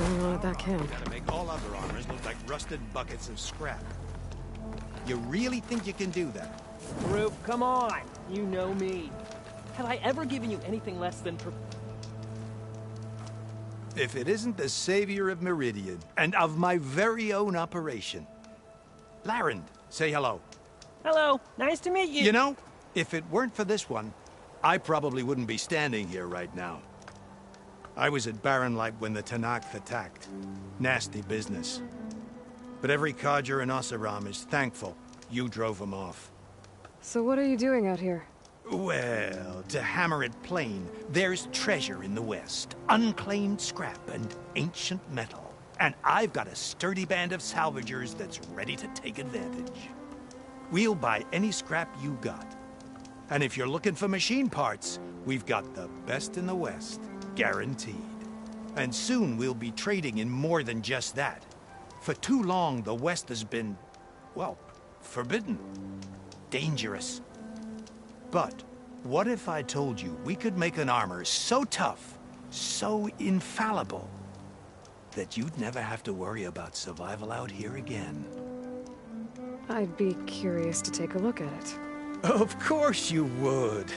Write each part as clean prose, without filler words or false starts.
going on at that camp? Gotta make all other armors look like rusted buckets of scrap. You really think you can do that? Group, come on! You know me. Have I ever given you anything less than If it isn't the savior of Meridian, and of my very own operation. Larend, say hello. Hello, nice to meet you. You know, if it weren't for this one, I probably wouldn't be standing here right now. I was at Barrenlight when the Tenakth attacked. Nasty business. But every codger in Oseram is thankful you drove them off. So what are you doing out here? Well, to hammer it plain, there's treasure in the West. Unclaimed scrap and ancient metal. And I've got a sturdy band of salvagers that's ready to take advantage. We'll buy any scrap you got. And if you're looking for machine parts, we've got the best in the West, guaranteed. And soon we'll be trading in more than just that. For too long, the West has been, well, forbidden. Dangerous. But what if I told you we could make an armor so tough, so infallible, that you'd never have to worry about survival out here again? I'd be curious to take a look at it. Of course you would.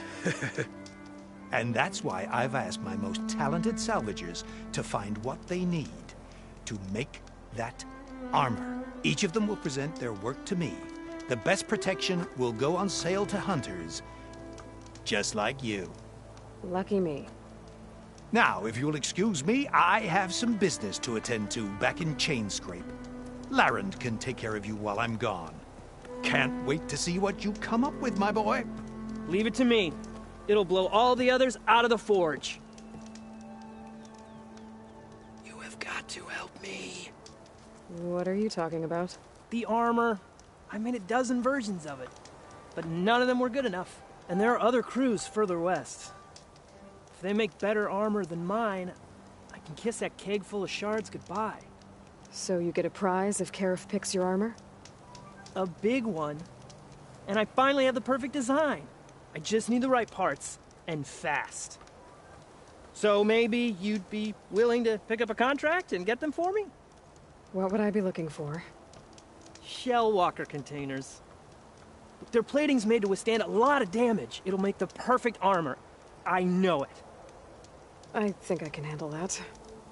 And that's why I've asked my most talented salvagers to find what they need to make that armor. Each of them will present their work to me. The best protection will go on sale to hunters, just like you. Lucky me. Now, if you'll excuse me, I have some business to attend to back in Chainscrape. Larend can take care of you while I'm gone. Can't wait to see what you come up with, my boy. Leave it to me. It'll blow all the others out of the forge. You have got to help me. What are you talking about? The armor. I made a dozen versions of it. But none of them were good enough. And there are other crews further west. If they make better armor than mine, I can kiss that keg full of shards goodbye. So you get a prize if Karif picks your armor? A big one. And I finally have the perfect design. I just need the right parts, and fast. So maybe you'd be willing to pick up a contract and get them for me? What would I be looking for? Shell walker containers. Their plating's made to withstand a lot of damage. It'll make the perfect armor. I know it. I think I can handle that.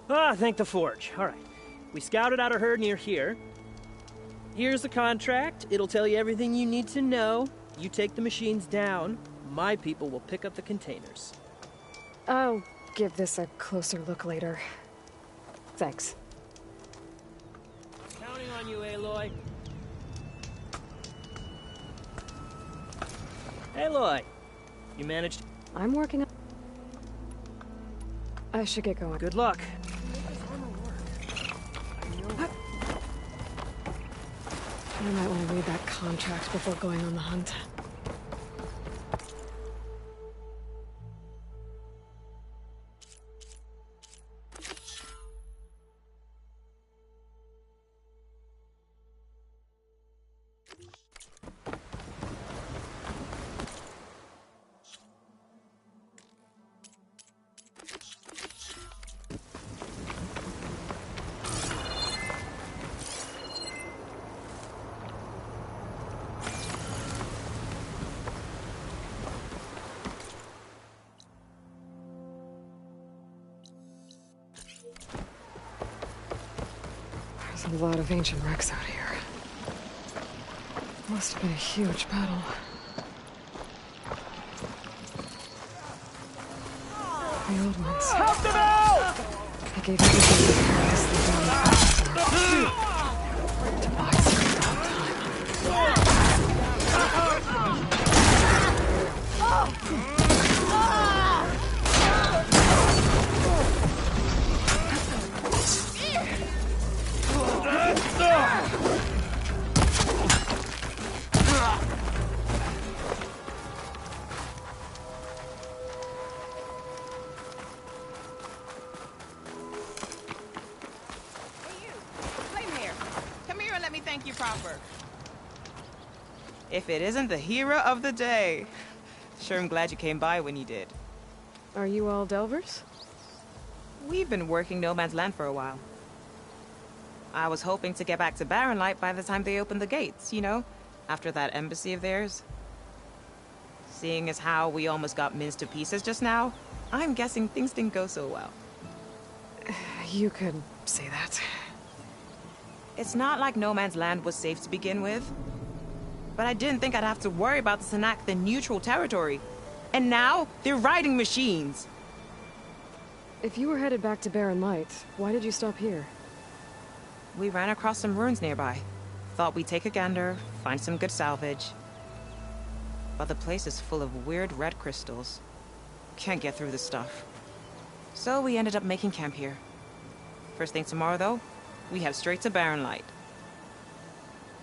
Ah, thank the forge. All right. We scouted out a herd near here. Here's the contract. It'll tell you everything you need to know. You take the machines down. My people will pick up the containers. I'll give this a closer look later. Thanks. Counting on you, Aloy. Aloy, you managed. I'm working on... I should get going. Good luck. I might want to read that contract before going on the hunt. There's a lot of ancient wrecks out here. Must have been a huge battle. The old ones. Help them out! They gave everything to Paris the Valley to buy some downtime. Thank you proper. If it isn't the hero of the day. Sure, I'm glad you came by when you did. Are you all Delvers? We've been working No Man's Land for a while. I was hoping to get back to Barrenlight by the time they opened the gates, you know? After that embassy of theirs. Seeing as how we almost got minced to pieces just now, I'm guessing things didn't go so well. You could say that. It's not like No Man's Land was safe to begin with. But I didn't think I'd have to worry about the Snack, the neutral territory. And now, they're riding machines. If you were headed back to Barren Light, why did you stop here? We ran across some ruins nearby. Thought we'd take a gander, find some good salvage. But the place is full of weird red crystals. Can't get through the stuff. So we ended up making camp here. First thing tomorrow, though, we head straight to Barren Light.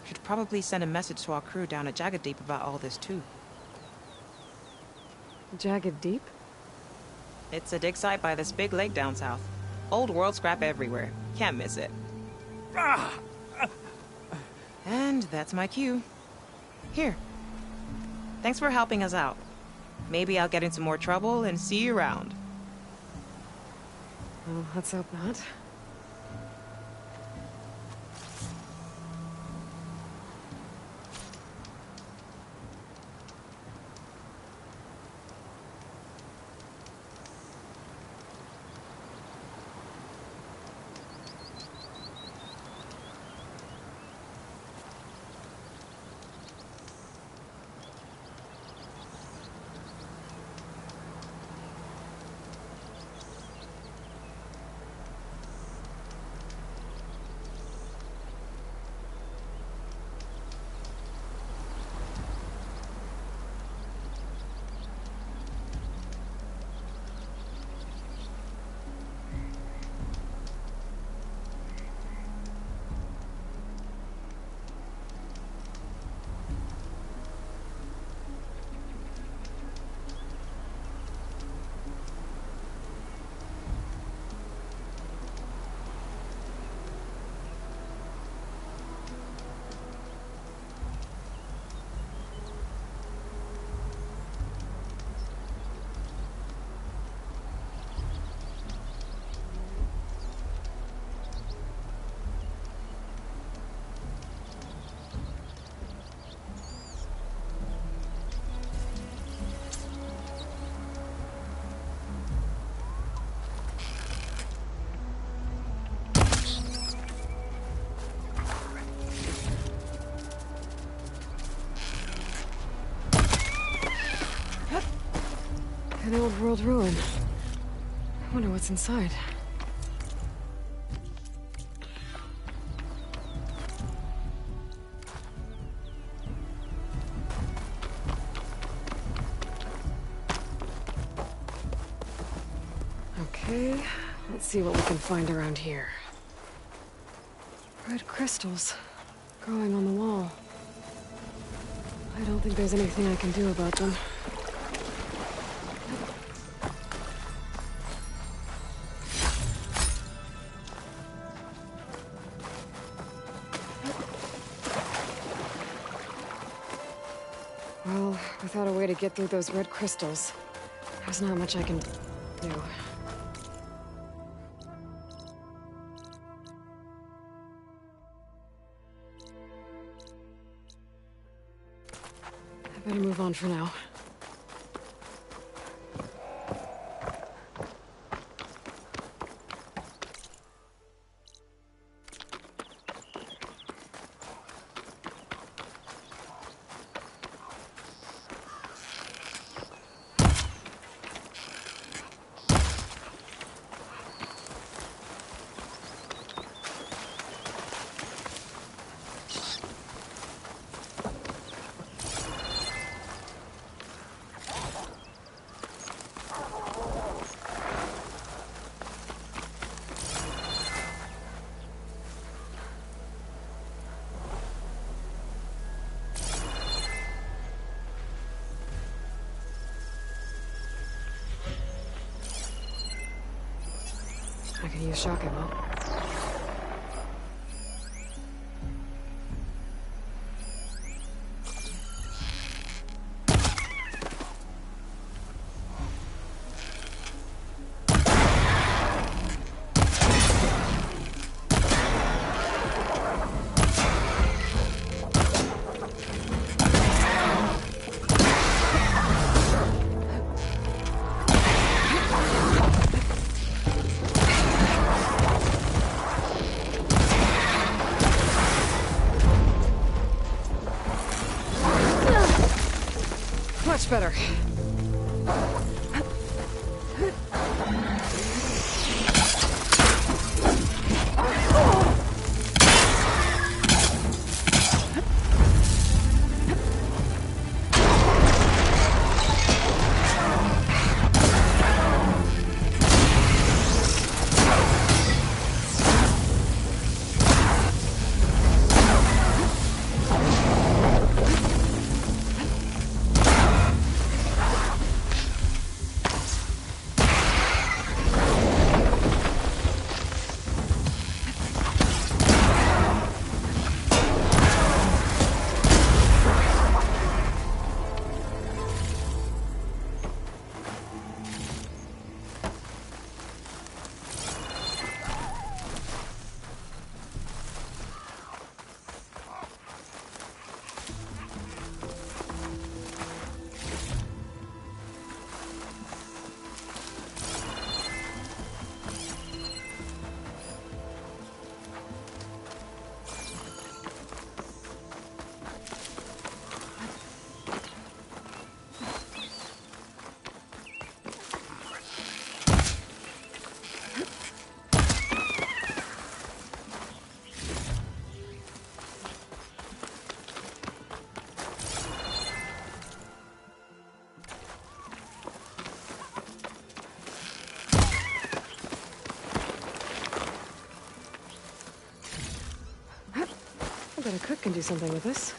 Should probably send a message to our crew down at Jagged Deep about all this, too. Jagged Deep? It's a dig site by this big lake down south. Old world scrap everywhere. Can't miss it. And that's my cue. Here. Thanks for helping us out. Maybe I'll get into more trouble and see you around. Well, let's hope not. An old world ruin. I wonder what's inside. Okay, let's see what we can find around here. Red crystals growing on the wall. I don't think there's anything I can do about them. Well, without a way to get through those red crystals, there's not much I can do. I better move on for now. I could use shock ammo. Much better. I bet a cook can do something with this.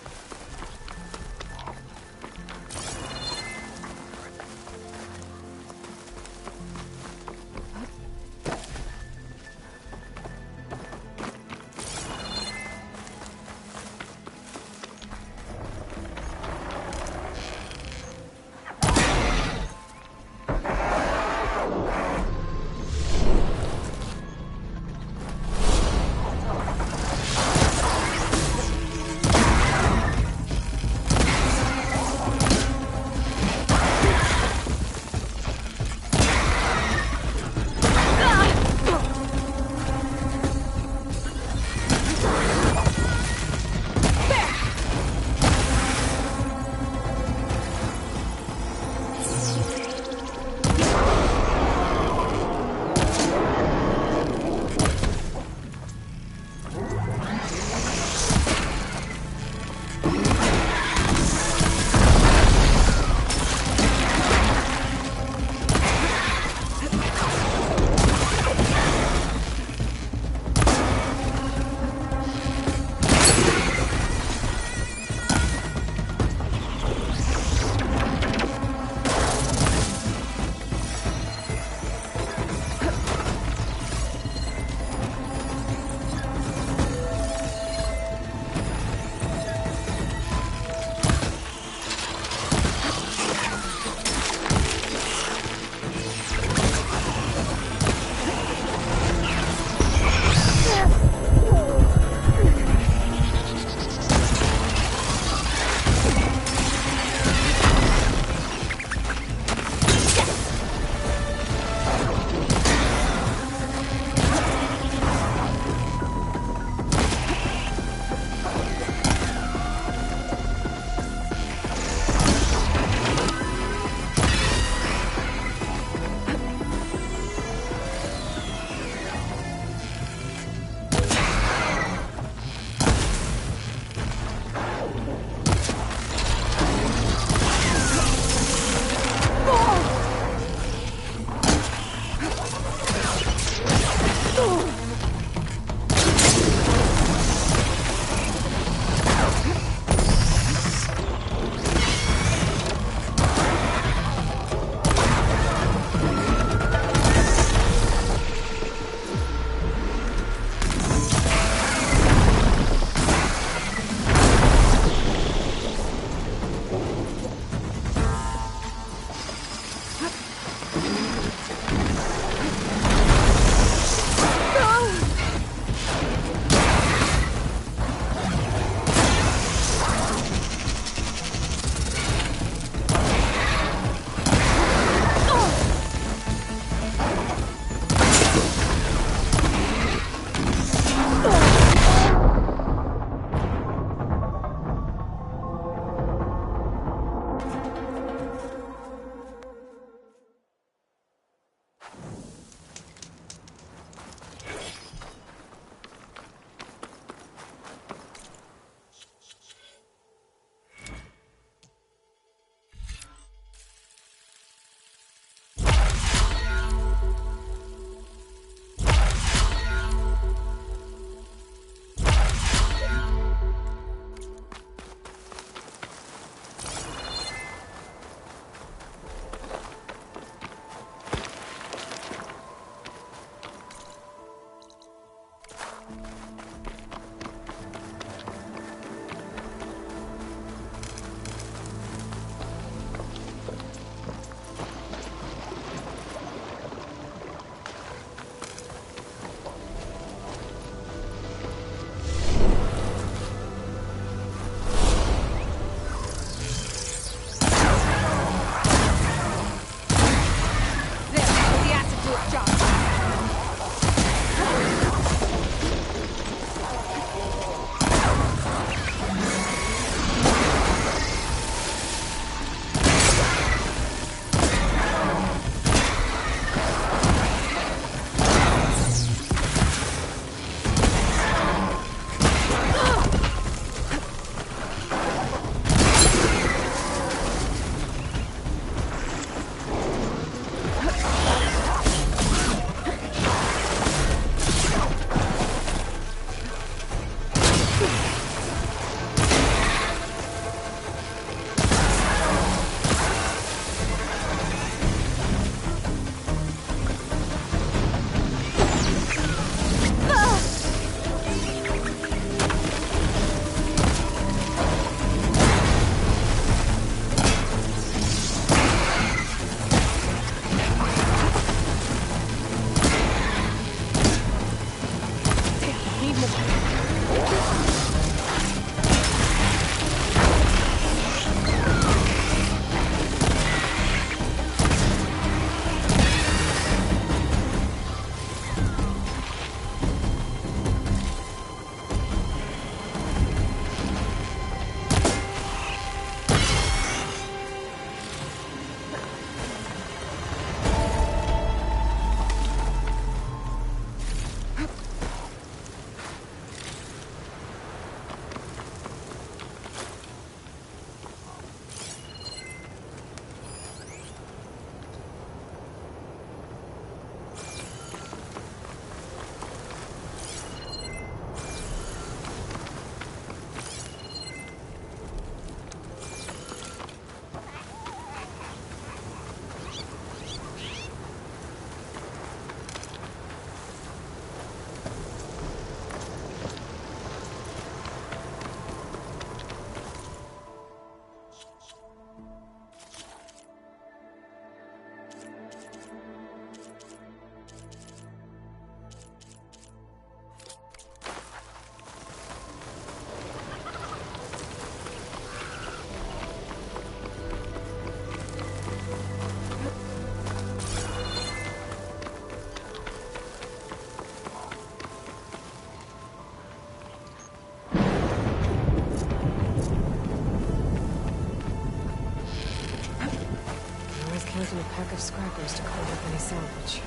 Counting a pack of scrappers to clean up any salvage.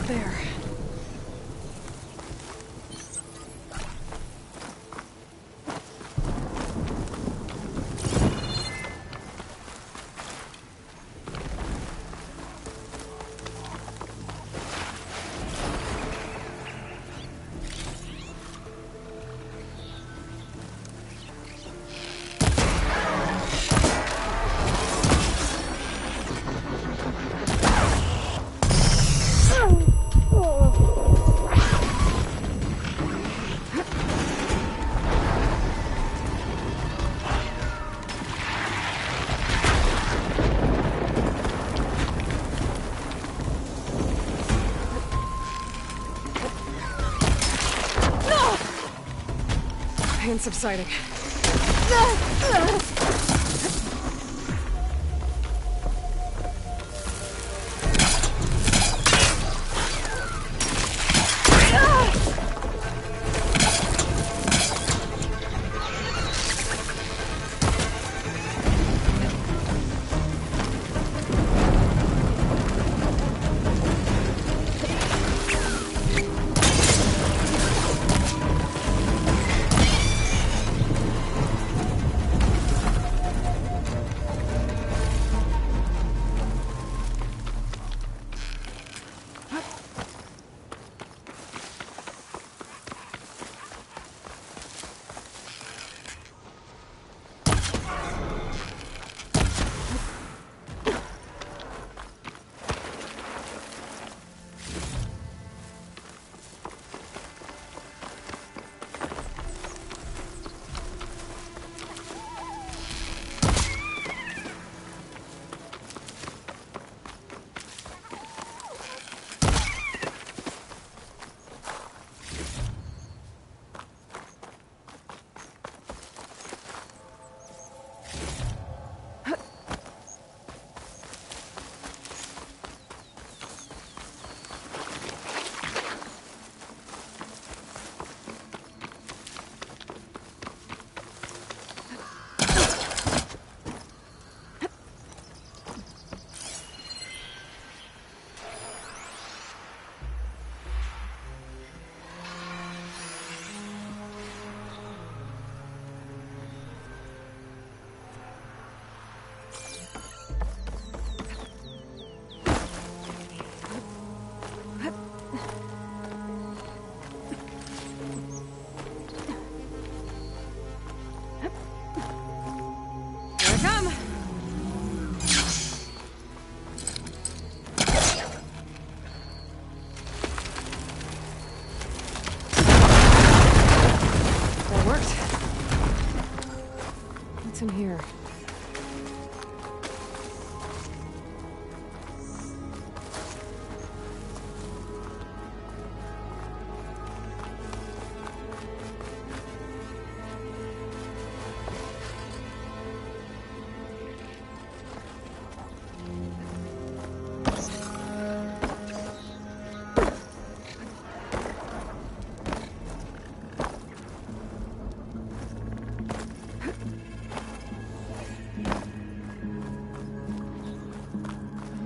There. Pain subsiding. What's in here?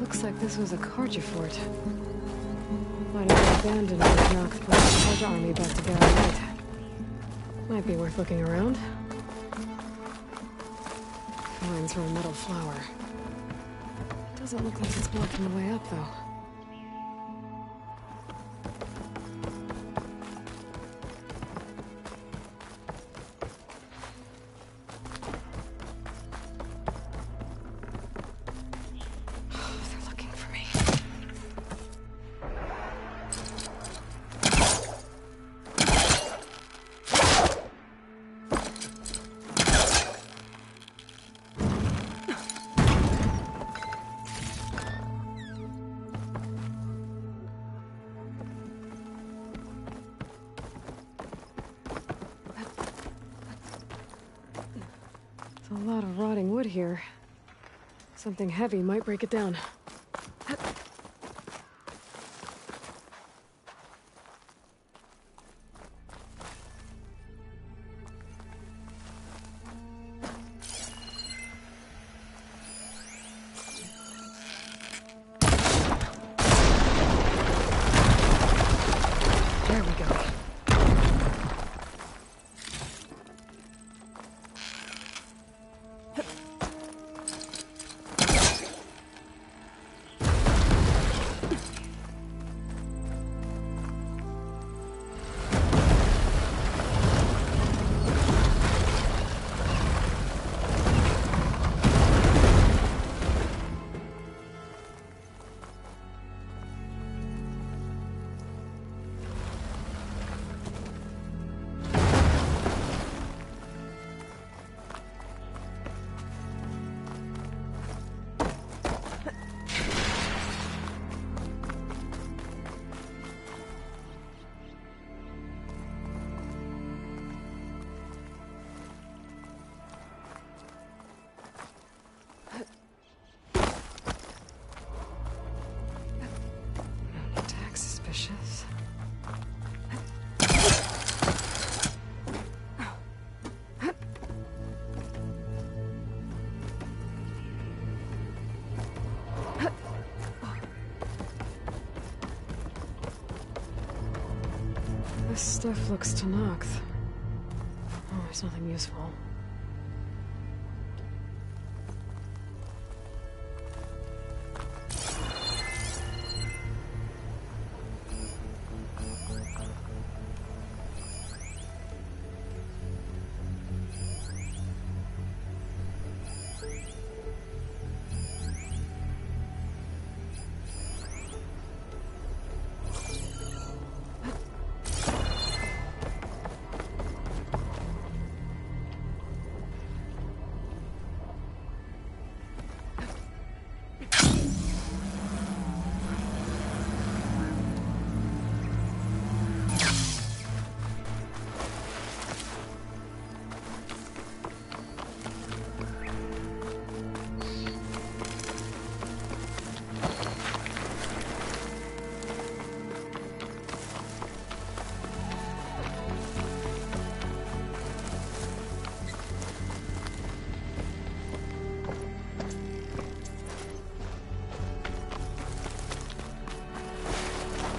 Looks like this was a Carja fort. Might have been abandoned when Nox put the Carja army back together right. Might be worth looking around. Vines from a metal flower. Doesn't look like it's blocking the way up, though. They're looking for me. A lot of rotting wood here. Something heavy might break it down. There we go. Attack suspicious. This stuff looks to Nox. Oh, there's nothing useful.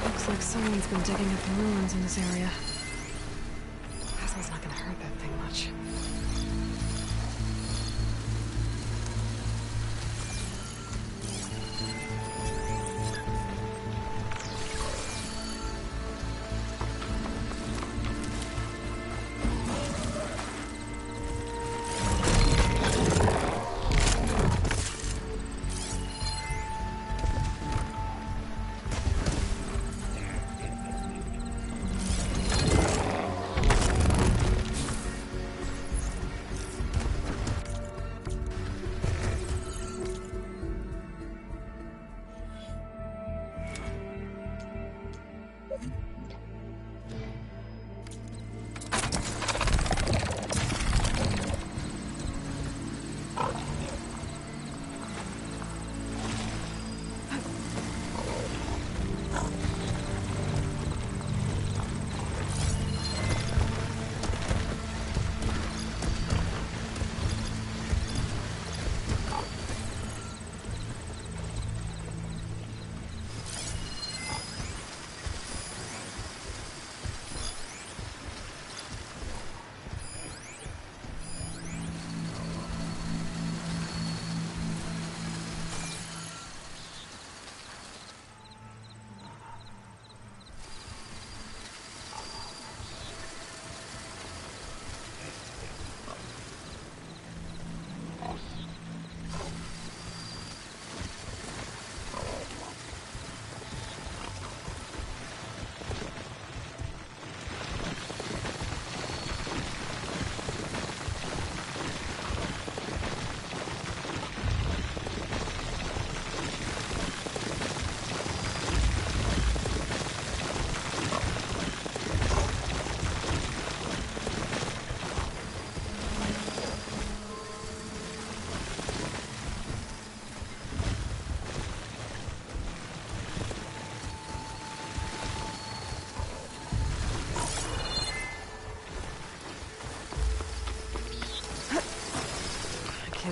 Looks like someone's been digging up the ruins in this area. Castle's not gonna hurt that thing much.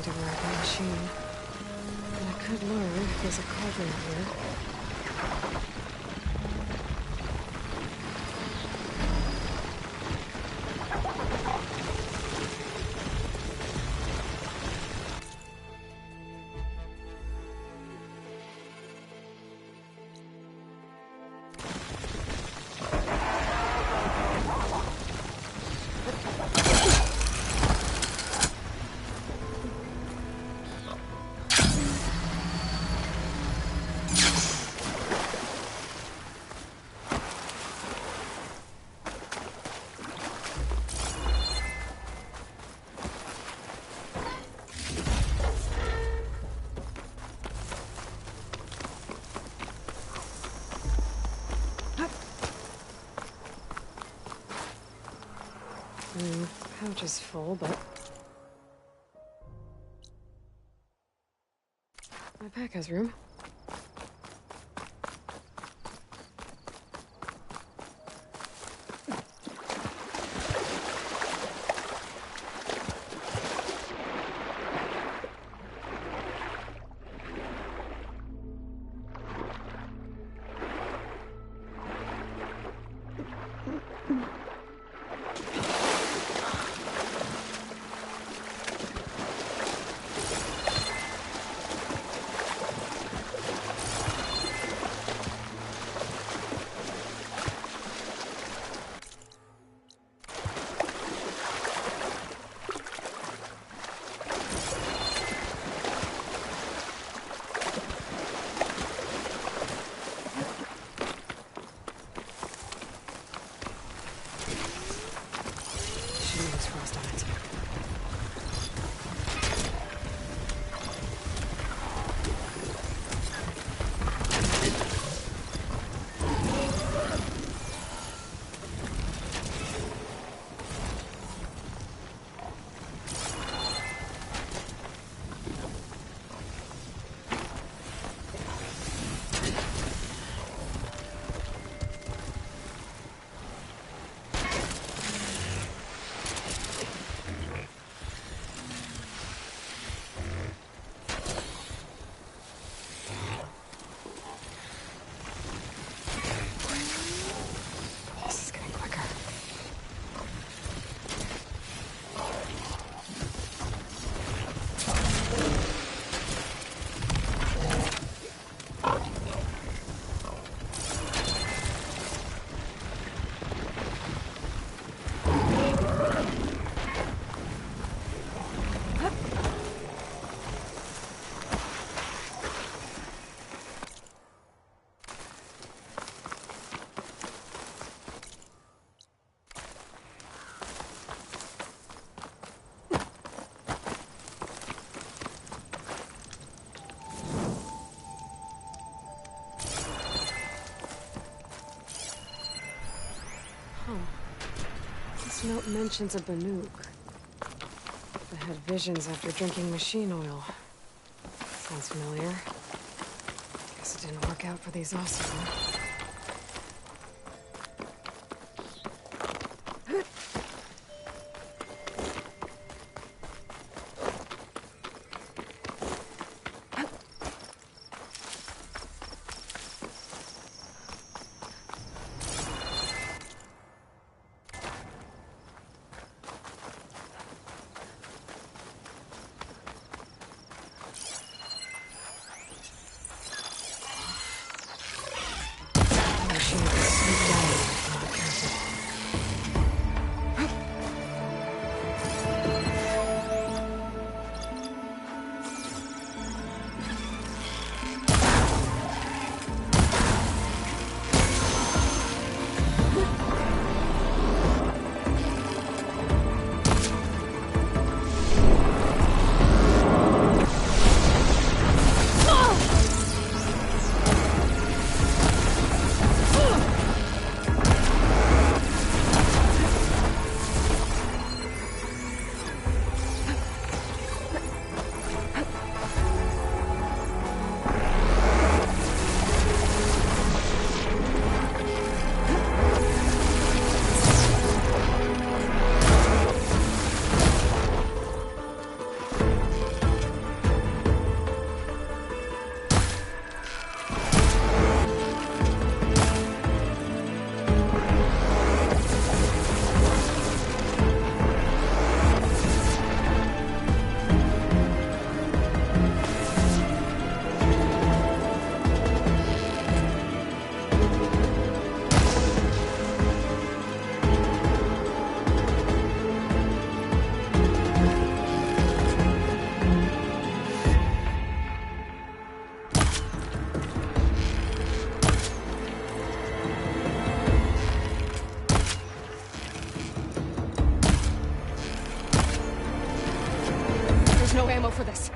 trying to work a machine. And I could learn if there's a cauldron here. Pouch is full, but my pack has room. This note mentions a Banuk that had visions after drinking machine oil. Sounds familiar. Guess it didn't work out for these also. There's no ammo for this.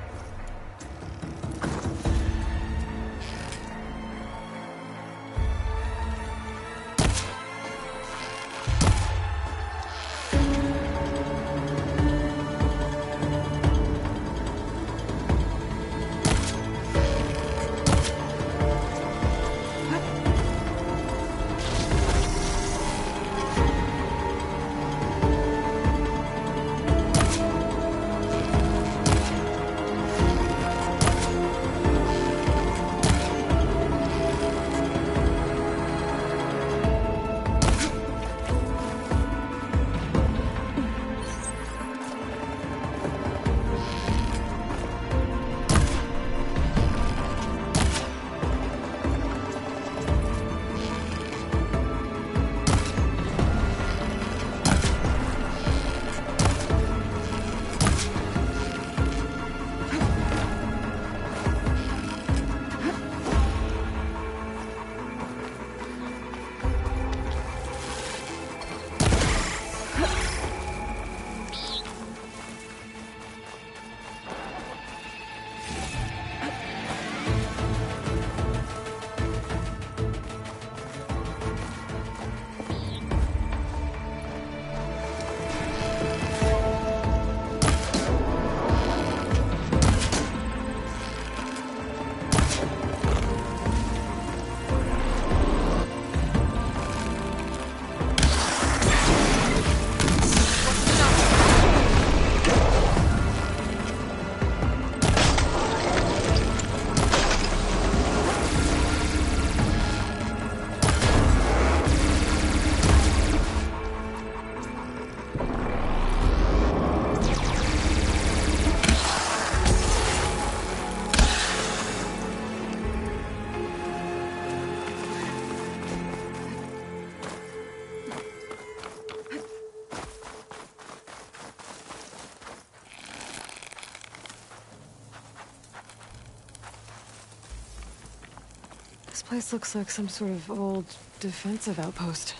This place looks like some sort of old defensive outpost.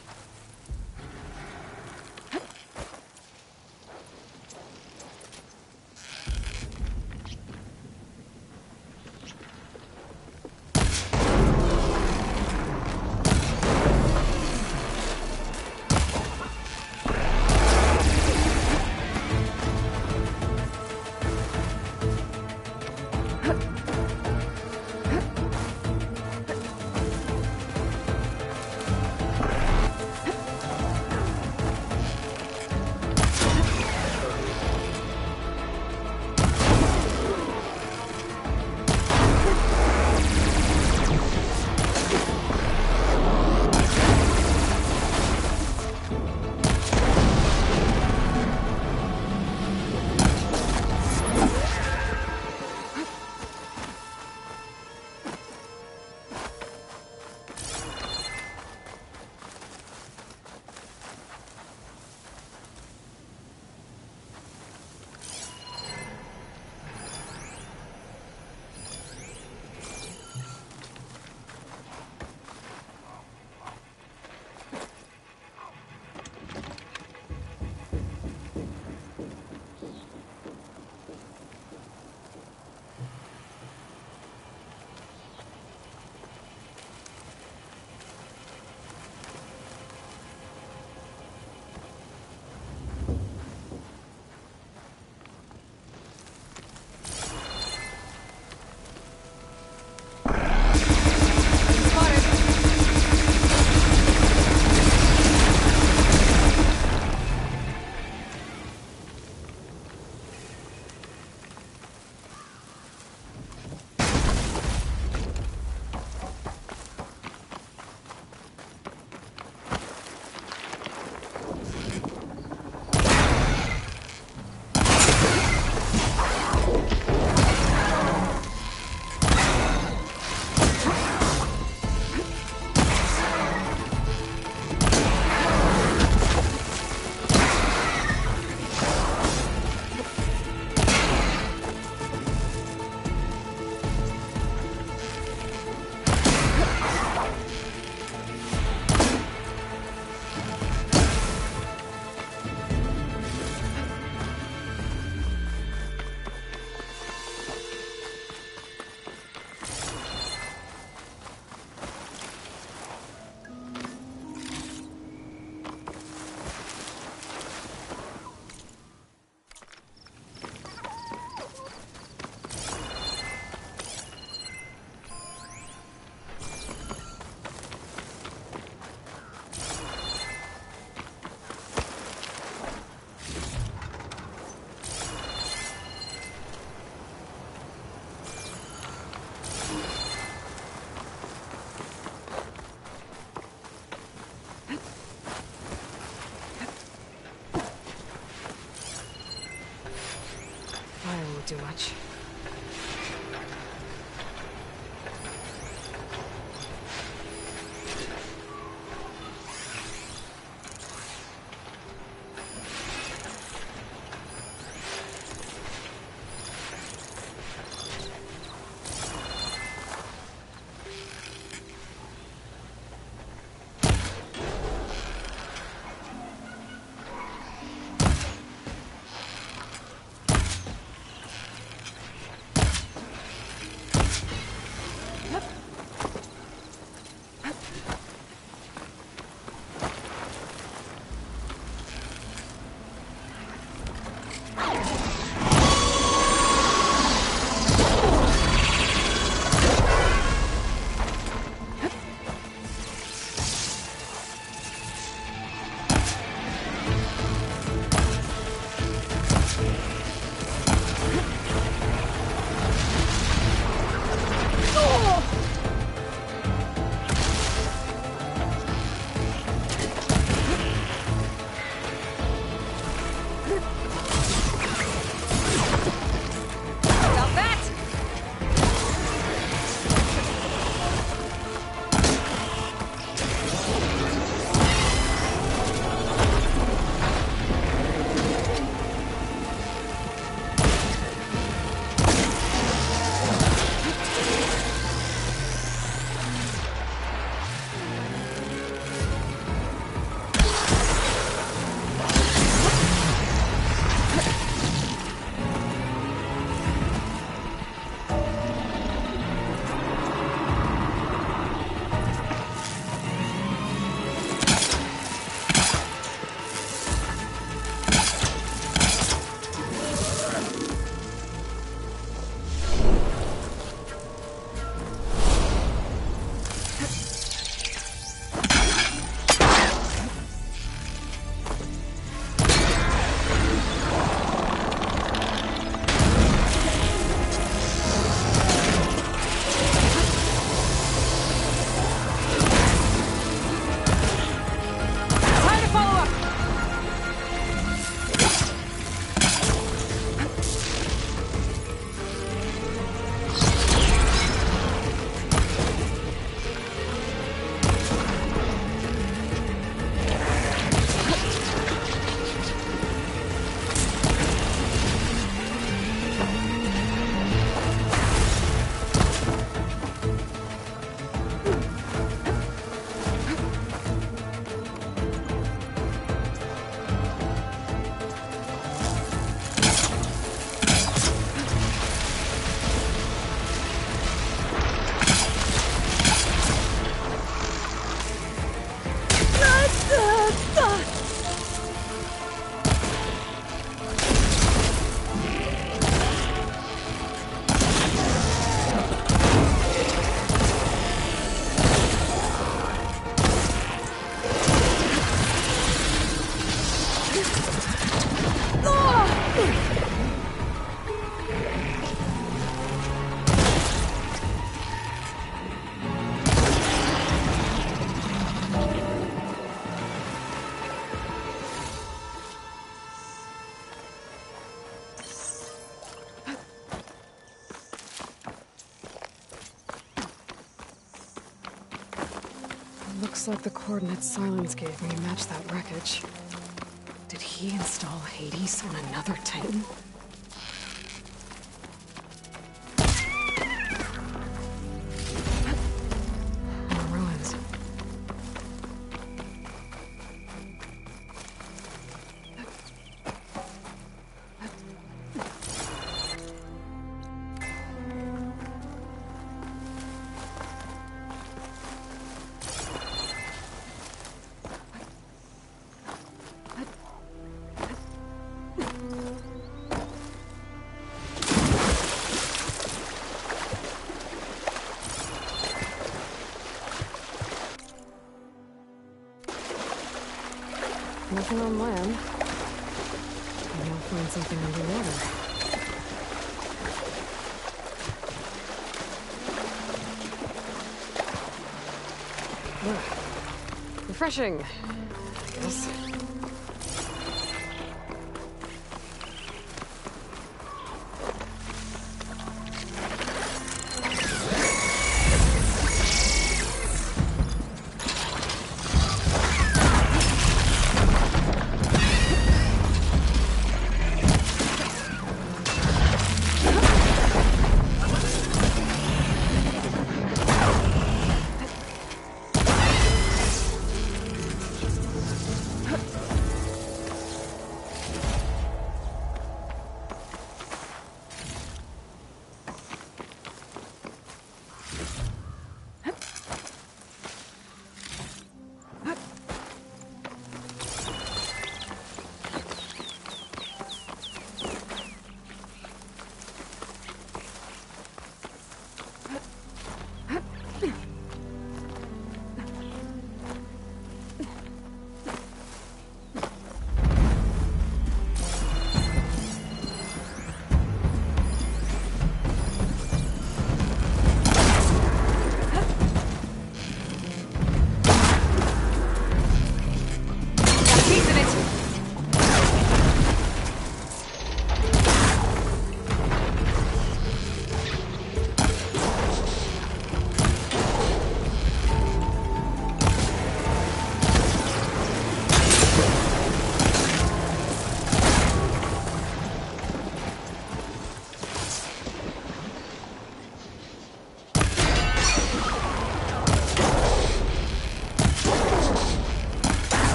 won't do much. Looks like the coordinates Silence gave me match that wreckage. Did he install Hades on another Titan? More ruins. Nothing on land. Maybe I'll find something underwater. Refreshing, I guess.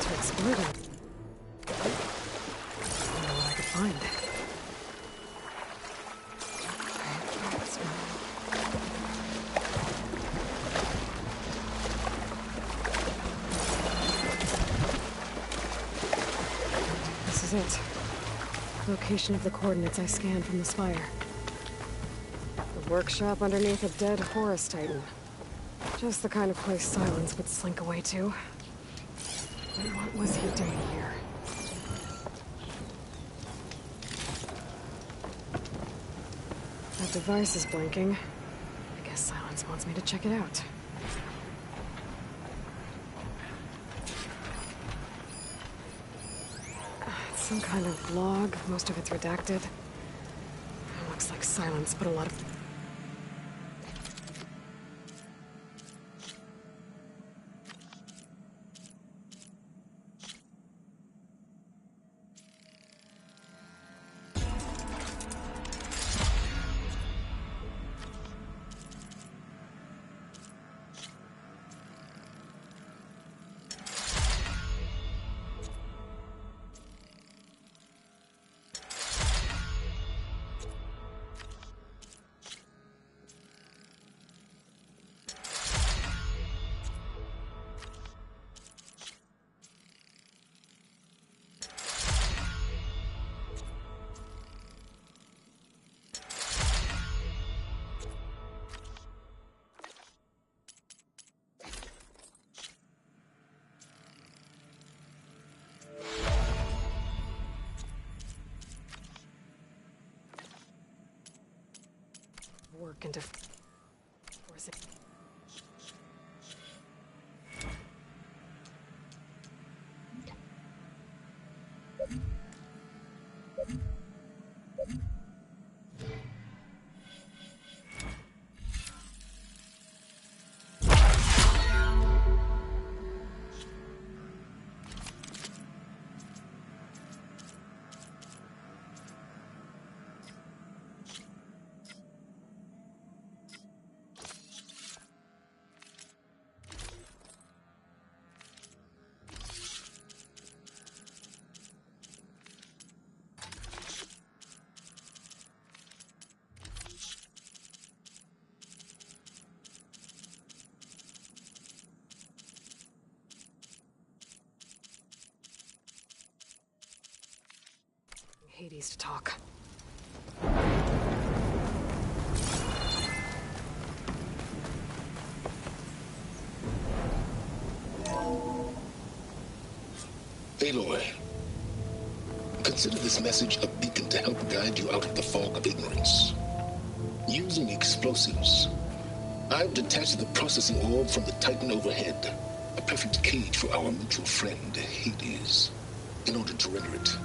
to exploit it. I wonder what I could find. Okay, smell. This is it. Location of the coordinates I scanned from the spire. The workshop underneath a dead Horus Titan. Just the kind of place Silence would slink away to. But what was he doing here? That device is blinking. I guess Silence wants me to check it out. It's some kind of log. Most of it's redacted. It looks like Silence put a lot of... work into forcing. Hades to talk. Aloy, consider this message a beacon to help guide you out of the fog of ignorance. Using explosives, I've detached the processing orb from the Titan overhead, a perfect cage for our mutual friend, Hades, in order to render it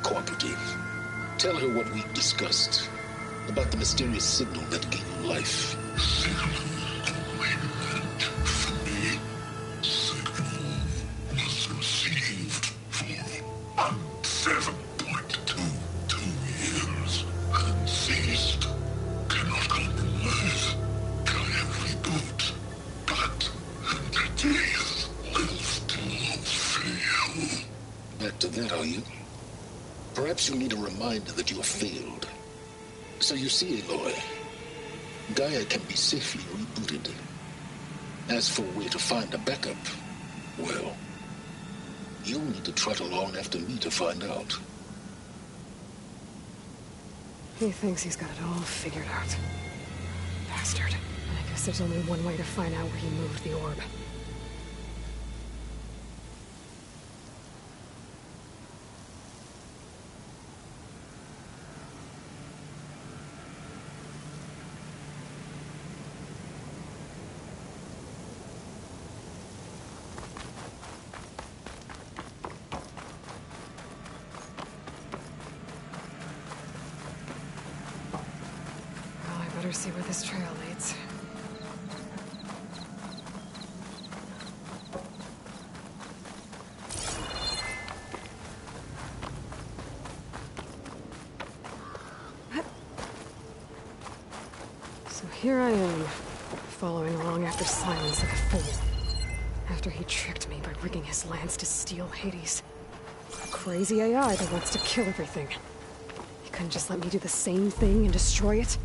cooperative. Tell her what we've discussed about the mysterious signal that gave you life. Signal awaited for me. Signal was received for 7.22 years and ceased. Cannot compromise. Can reboot. But the days will still fail. Back to that, are you? Perhaps you need a reminder that you have failed. So you see, Aloy, Gaia can be safely rebooted. As for where to find a backup, well, you'll need to trot along after me to find out. He thinks he's got it all figured out. Bastard. I guess there's only one way to find out where he moved the orb. Better see where this trail leads. So here I am, following along after Silence like a fool. After he tricked me by rigging his lance to steal Hades. A crazy AI that wants to kill everything. He couldn't just let me do the same thing and destroy it?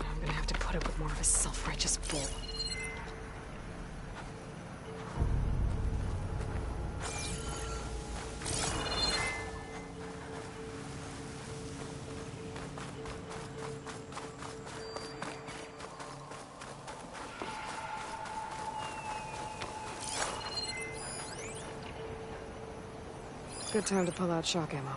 I'm gonna have to put up with more of a self-righteous bull. Good time to pull out shock ammo.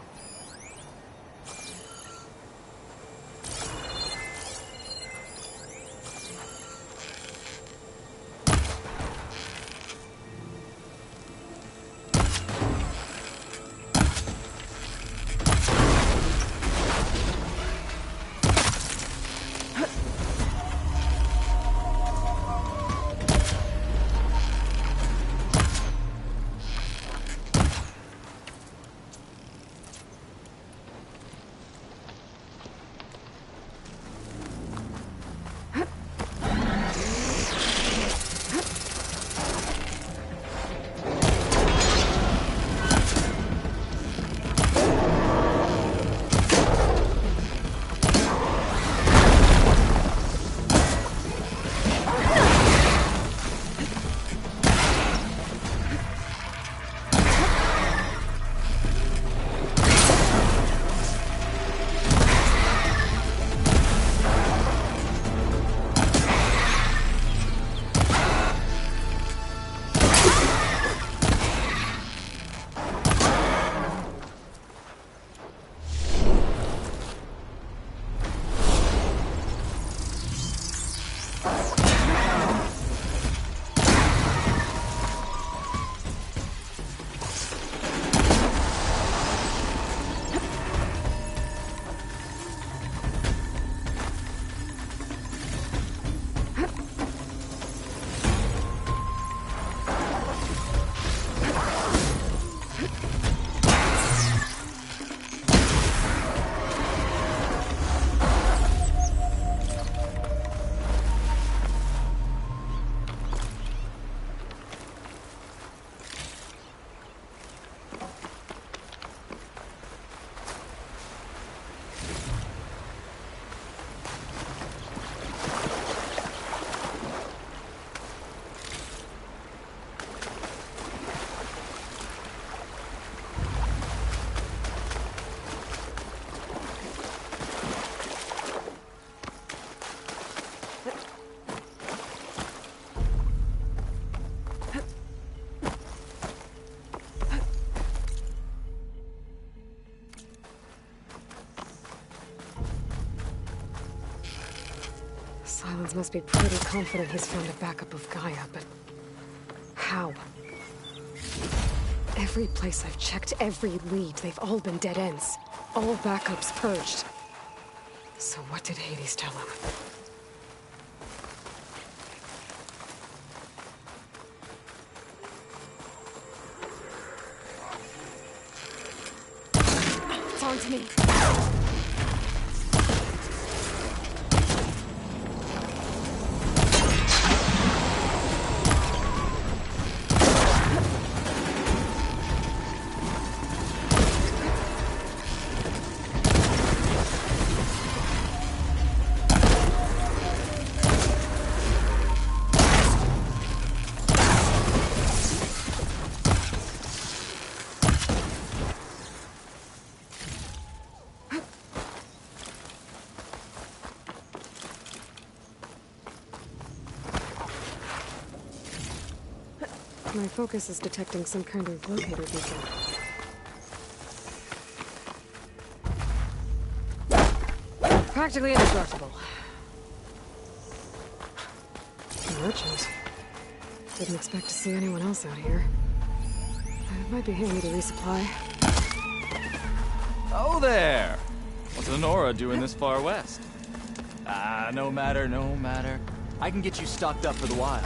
Silence must be pretty confident he's found a backup of Gaia, but how? Every place I've checked, every lead, they've all been dead ends. All backups purged. So what did Hades tell him? It's on to me. My focus is detecting some kind of locator beacon. Practically indestructible. A merchant. Didn't expect to see anyone else out here. It might be handy to resupply. Oh there! What's Honora doing this far west? No matter, no matter. I can get you stocked up for the wild.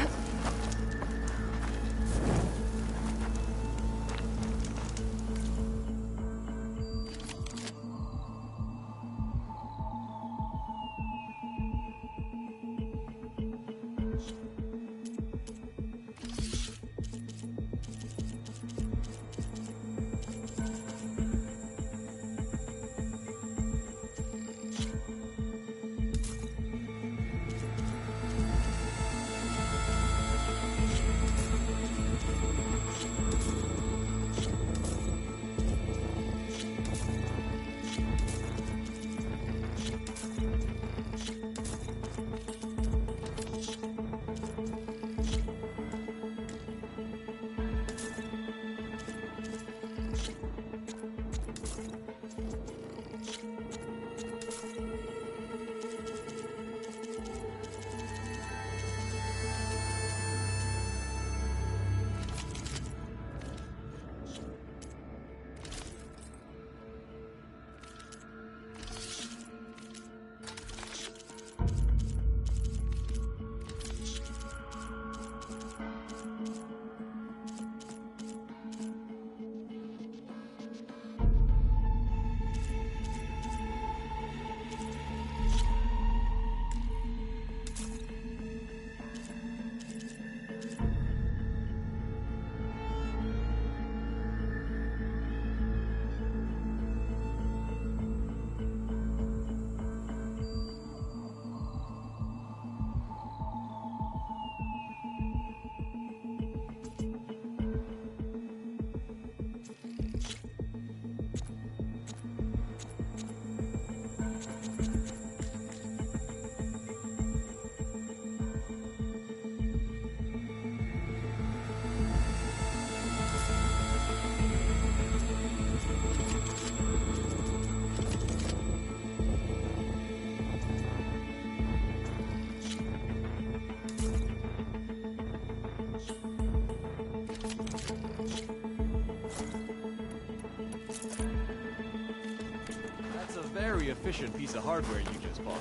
very efficient piece of hardware you just bought.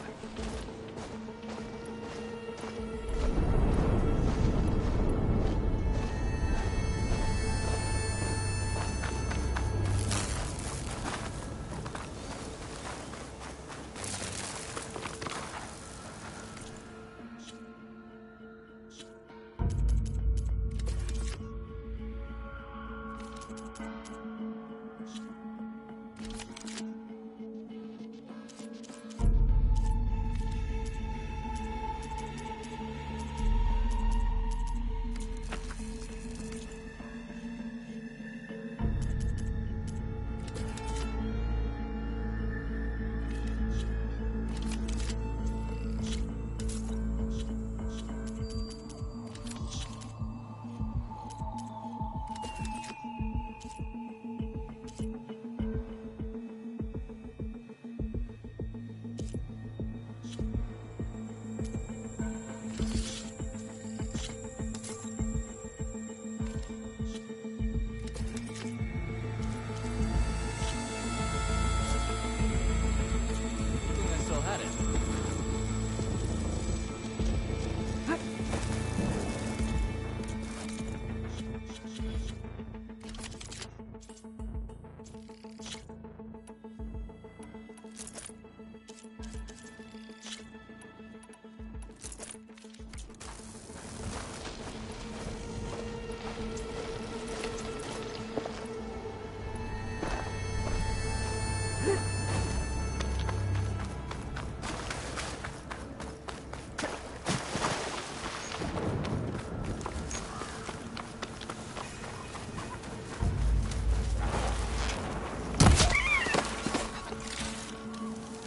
I still had it.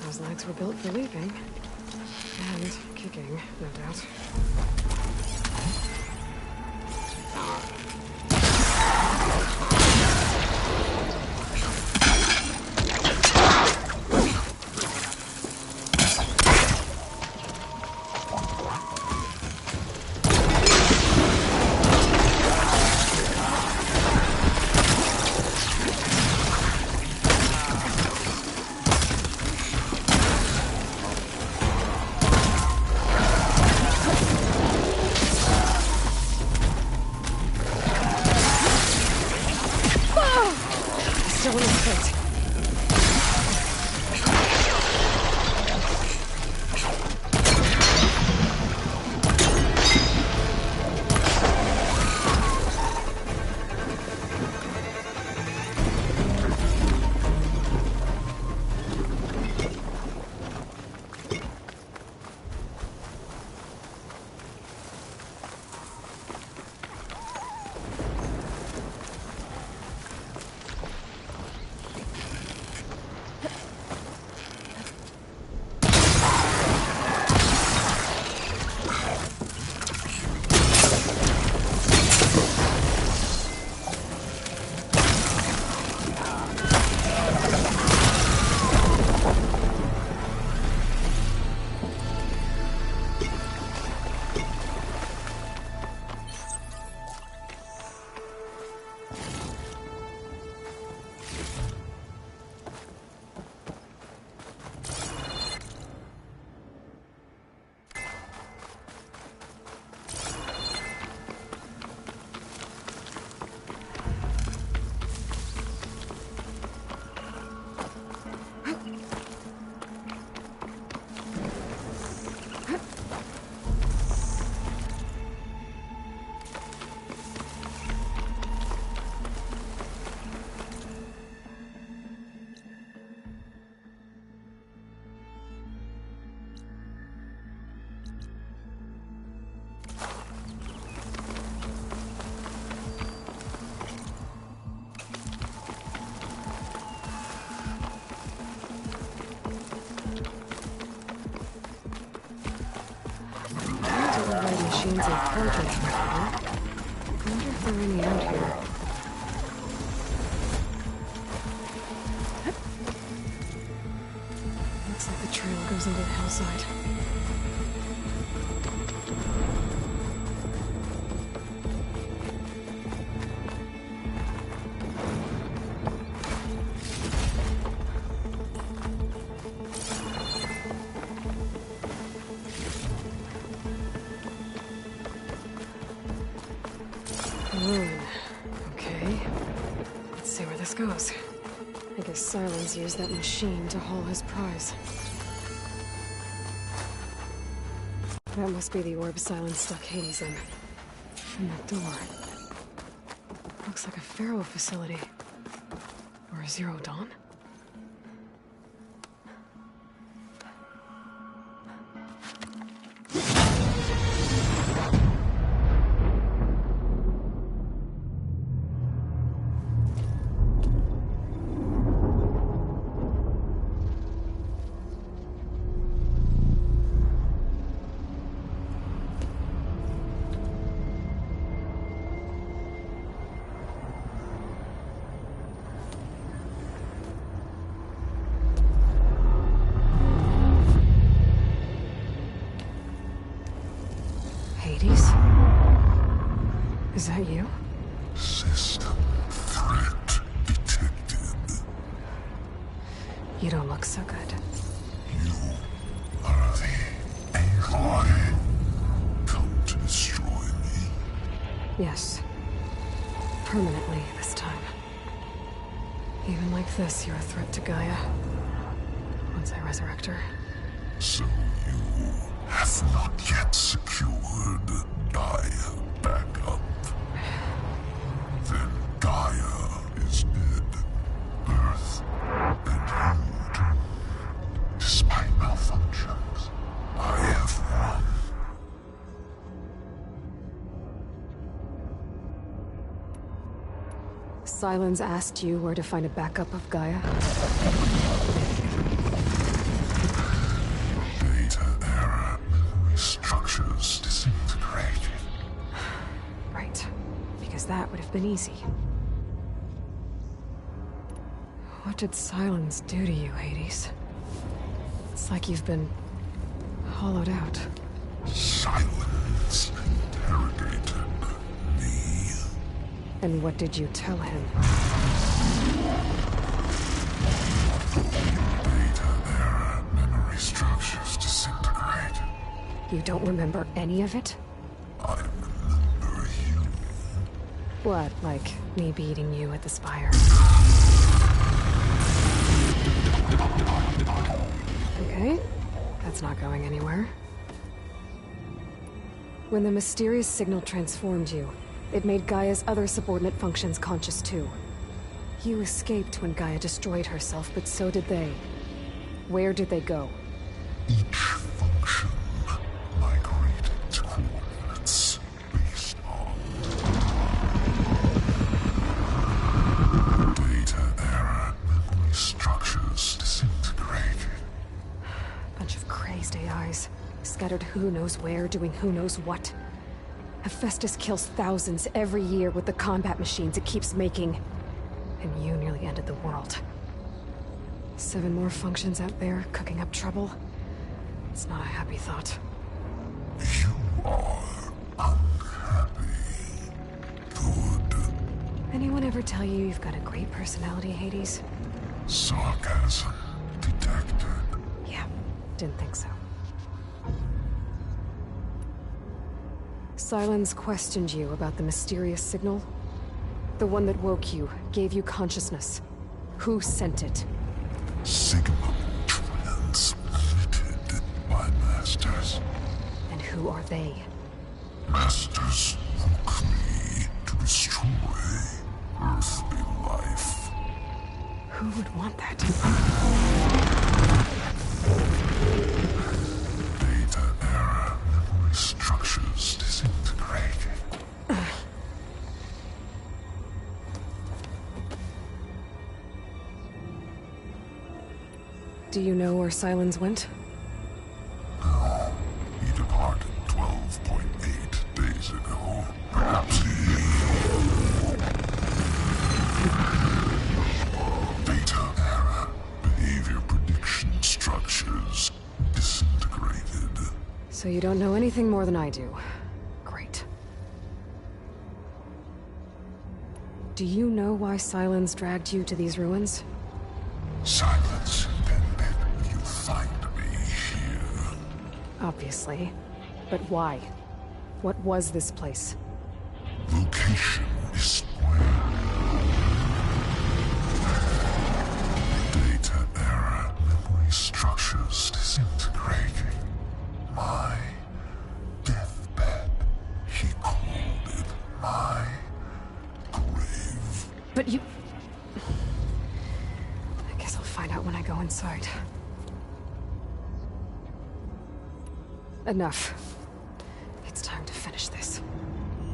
Those legs were built for leaping. And kicking, no doubt. Still in his plate. Machines and portraits before. I wonder if there are any out here. Looks like the trail goes into the hillside. ruin. Okay. Let's see where this goes. I guess Silence used that machine to haul his prize. That must be the orb Silence stuck Hades in. And that door. Looks like a Pharaoh facility. Or a Zero Dawn? Hades? Is that you? System threat detected. You don't look so good. You are the Aloy. Come to destroy me. Yes. Permanently this time. Even like this, you're a threat to Gaia. Once I resurrect her. So you have not yet secured Gaia back up. Then Gaia is dead. Earth and you too. Despite malfunctions, I have won. Silence asked you where to find a backup of Gaia? Data error. Memory structures disintegrated. Right. Because that would have been easy. What did Silence do to you, Hades? It's like you've been hollowed out. Silence interrogated me. And what did you tell him? Data error. Memory structures disintegrated. You don't remember any of it? I remember you. What, like me beating you at the Spire? Okay, that's not going anywhere. When the mysterious signal transformed you, it made Gaia's other subordinate functions conscious too. You escaped when Gaia destroyed herself, but so did they. Where did they go? Each function migrated to coordinates based on data error. Memory structures disintegrated. Bunch of crazed AIs, scattered who knows where, doing who knows what. Hephaestus kills thousands every year with the combat machines it keeps making. And you nearly ended the world. 7 more functions out there, cooking up trouble. It's not a happy thought. You are unhappy. Good. Anyone ever tell you you've got a great personality, Hades? Sarcasm detected. Yeah, didn't think so. Silence questioned you about the mysterious signal. The one that woke you, gave you consciousness. Who sent it? Signal transmitted by masters. And who are they? Masters woke me to destroy earthly life. Who would want that? Data error. Memory structures disintegrated. Do you know where Silence went? No, he departed 12.8 days ago. Perhaps he... Data error. Behavior prediction structures disintegrated. So you don't know anything more than I do. Great. Do you know why Silence dragged you to these ruins? Silence intended you find me here. Obviously. But why? What was this place? Location But you... I guess I'll find out when I go inside. Enough. It's time to finish this.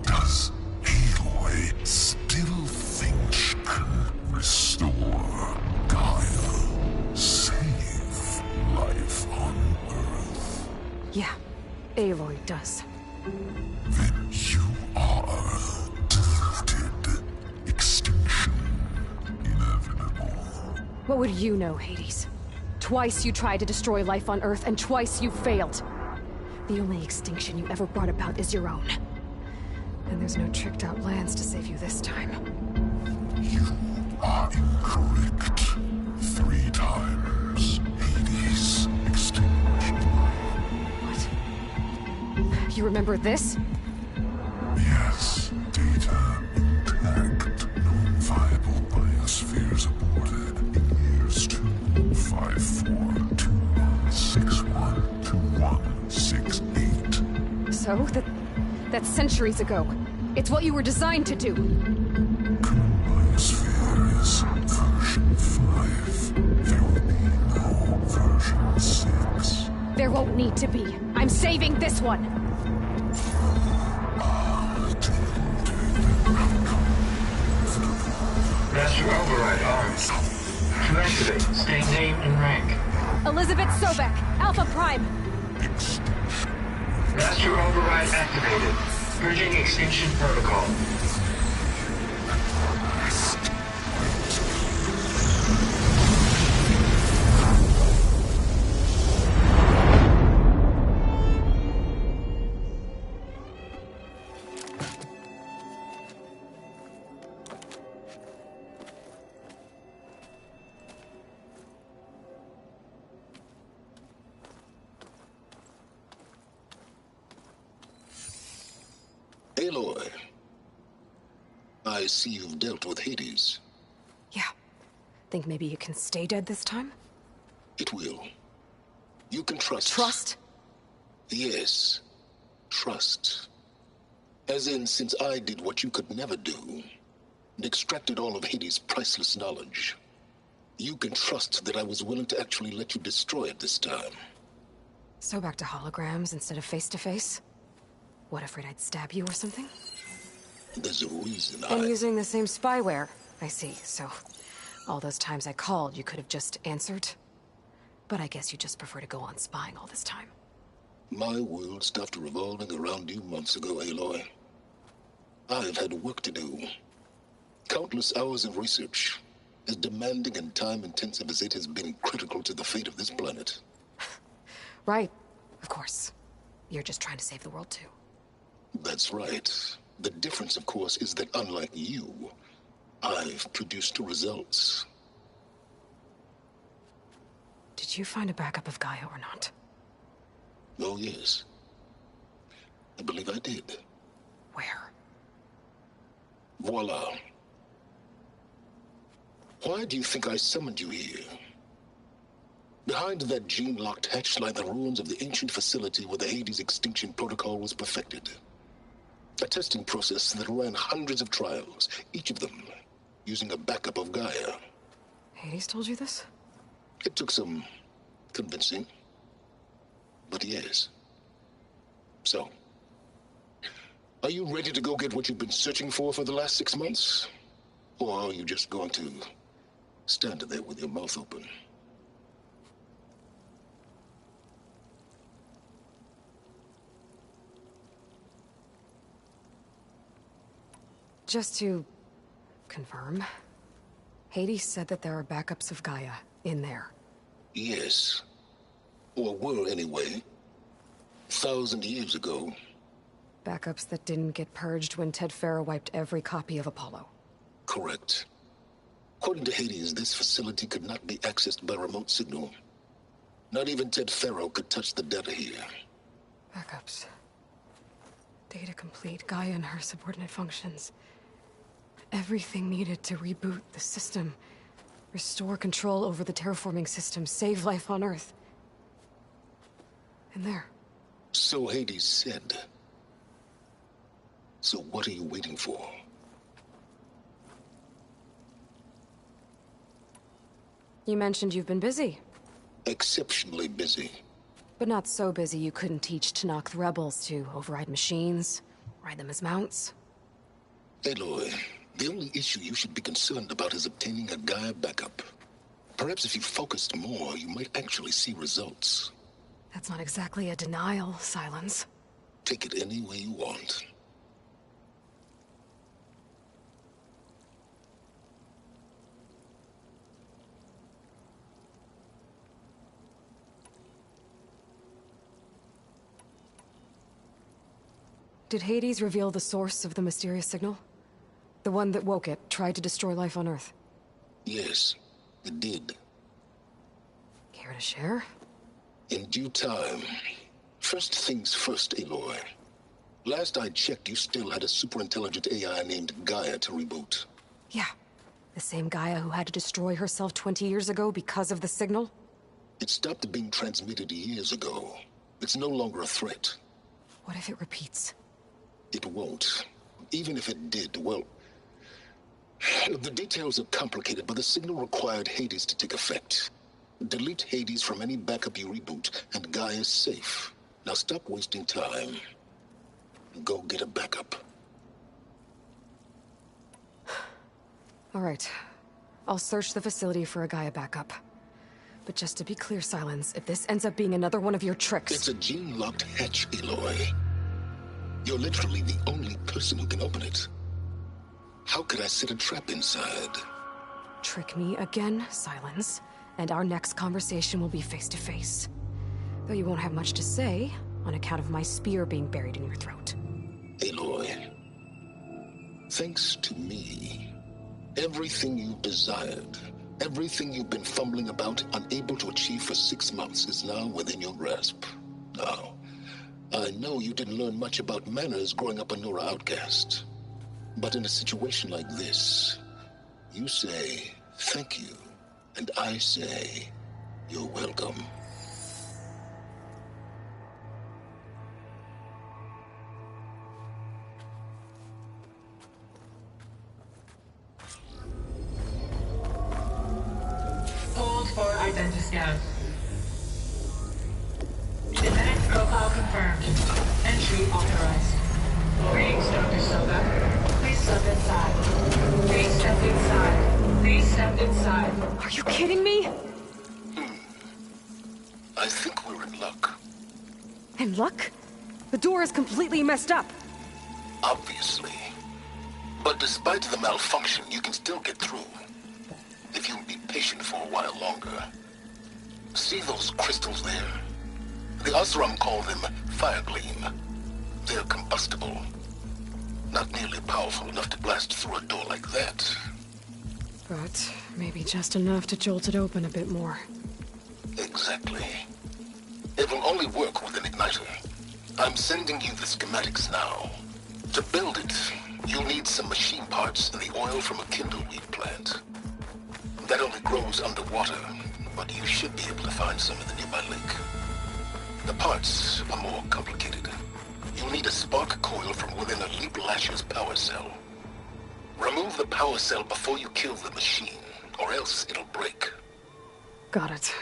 Does Aloy still think she can restore Gaia? Save life on Earth? Yeah, Aloy does. Then you are deluded. Extinction inevitable. What would you know, Hades? Twice you tried to destroy life on Earth, and twice you failed. The only extinction you ever brought about is your own. And there's no tricked-out lands to save you this time. You are incorrect. 3 times. Hades extinguished. What? You remember this? Yes. Data intact. Non-viable biospheres aborted in years 254, 2161, 2168. So? That's centuries ago. It's what you were designed to do. Current biosphere is version 5. There will be no version 6. There won't need to be. I'm saving this one. Master override armed. To activate, state name and rank. Elizabeth Sobek, Alpha Prime. Master override activated. Purging extinction protocol. Aloy, I see you've dealt with Hades. Yeah. Think maybe you can stay dead this time? It will. You can trust. Trust? Yes. Trust. As in, since I did what you could never do, and extracted all of Hades' priceless knowledge, you can trust that I was willing to actually let you destroy it this time. So back to holograms instead of face-to-face? What, afraid I'd stab you or something? There's a reason And using the same spyware. I see, so... all those times I called, you could have just answered? But I guess you just prefer to go on spying all this time. My world stopped revolving around you months ago, Aloy. I've had work to do. Countless hours of research, as demanding and time-intensive as it has been critical to the fate of this planet. Right, of course. You're just trying to save the world, too. That's right. The difference, of course, is that unlike you, I've produced results. Did you find a backup of Gaia or not? Oh, yes. I believe I did. Where? Voila. Why do you think I summoned you here? Behind that gene-locked hatch lie the ruins of the ancient facility where the Hades extinction protocol was perfected. A testing process that ran hundreds of trials, each of them using a backup of Gaia. Hades told you this? It took some convincing, but yes. So, are you ready to go get what you've been searching for the last 6 months? Or are you just going to stand there with your mouth open? Just to confirm, Hades said that there are backups of Gaia in there. Yes. Or were anyway. 1,000 years ago. Backups that didn't get purged when Ted Faro wiped every copy of Apollo. Correct. According to Hades, this facility could not be accessed by remote signal. Not even Ted Faro could touch the data here. Backups. Data complete, Gaia and her subordinate functions. Everything needed to reboot the system. Restore control over the terraforming system, save life on Earth. And there. So Hades said. So what are you waiting for? You mentioned you've been busy. Exceptionally busy. But not so busy you couldn't teach Tanakh the rebels to override machines, ride them as mounts. Aloy, the only issue you should be concerned about is obtaining a Gaia backup. Perhaps if you focused more, you might actually see results. That's not exactly a denial, Silence. Take it any way you want. Did Hades reveal the source of the mysterious signal? The one that woke it, tried to destroy life on Earth? Yes, it did. Care to share? In due time. First things first, Aloy. Last I checked, you still had a superintelligent AI named Gaia to reboot. Yeah. The same Gaia who had to destroy herself 20 years ago because of the signal? It stopped being transmitted years ago. It's no longer a threat. What if it repeats? It won't. Even if it did, well... The details are complicated, but the signal required Hades to take effect. Delete Hades from any backup you reboot, and Gaia's safe. Now stop wasting time. Go get a backup. All right. I'll search the facility for a Gaia backup. But just to be clear, Silence, if this ends up being another one of your tricks... It's a gene-locked hatch, Aloy. You're literally the only person who can open it. How could I set a trap inside? Trick me again, Silence, and our next conversation will be face-to-face. Though you won't have much to say, on account of my spear being buried in your throat. Aloy, thanks to me, everything you've desired, everything you've been fumbling about, unable to achieve for 6 months, is now within your grasp. Now, I know you didn't learn much about manners growing up a Nora outcast. But in a situation like this, you say, thank you, and I say, you're welcome. Hold for identiscan. Genetic profile confirmed. Entry authorized. Greetings, Dr. Soka. Please step inside. Please step inside. Please step inside. Are you kidding me? I think we're in luck. In luck? The door is completely messed up. Obviously. But despite the malfunction, you can still get through. If you'll be patient for a while longer. See those crystals there? The Oseram call them Firegleam. They're combustible. Not nearly powerful enough to blast through a door like that. But maybe just enough to jolt it open a bit more. Exactly. It will only work with an igniter. I'm sending you the schematics now. To build it, you'll need some machine parts and the oil from a kindleweed plant. That only grows underwater, but you should be able to find some in the nearby lake. The parts are more complicated. You'll need a spark coil from within a Leap Lasher's power cell. Remove the power cell before you kill the machine, or else it'll break. Got it.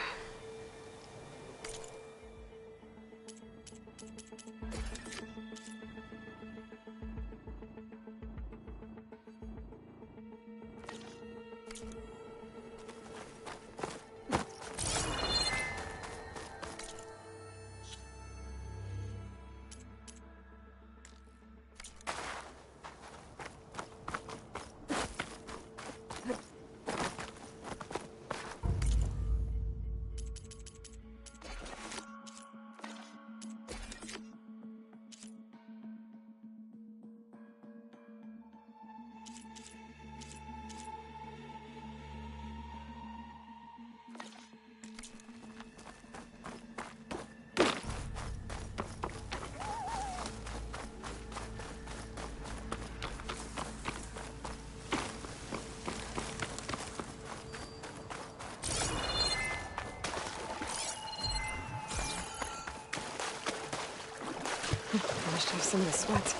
Finished off some of the sweat.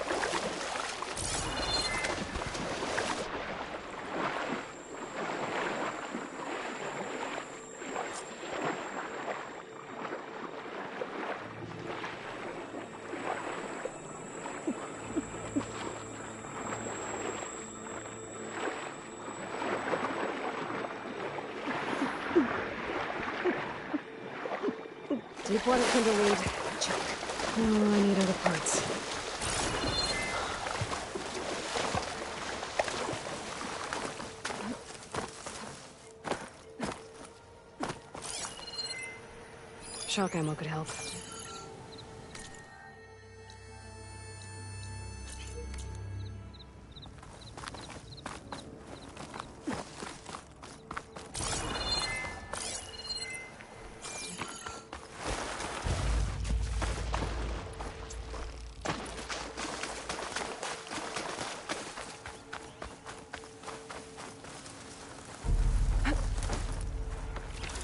Keep one Kindle lead. Check. Oh, I need other parts. Shock ammo could help.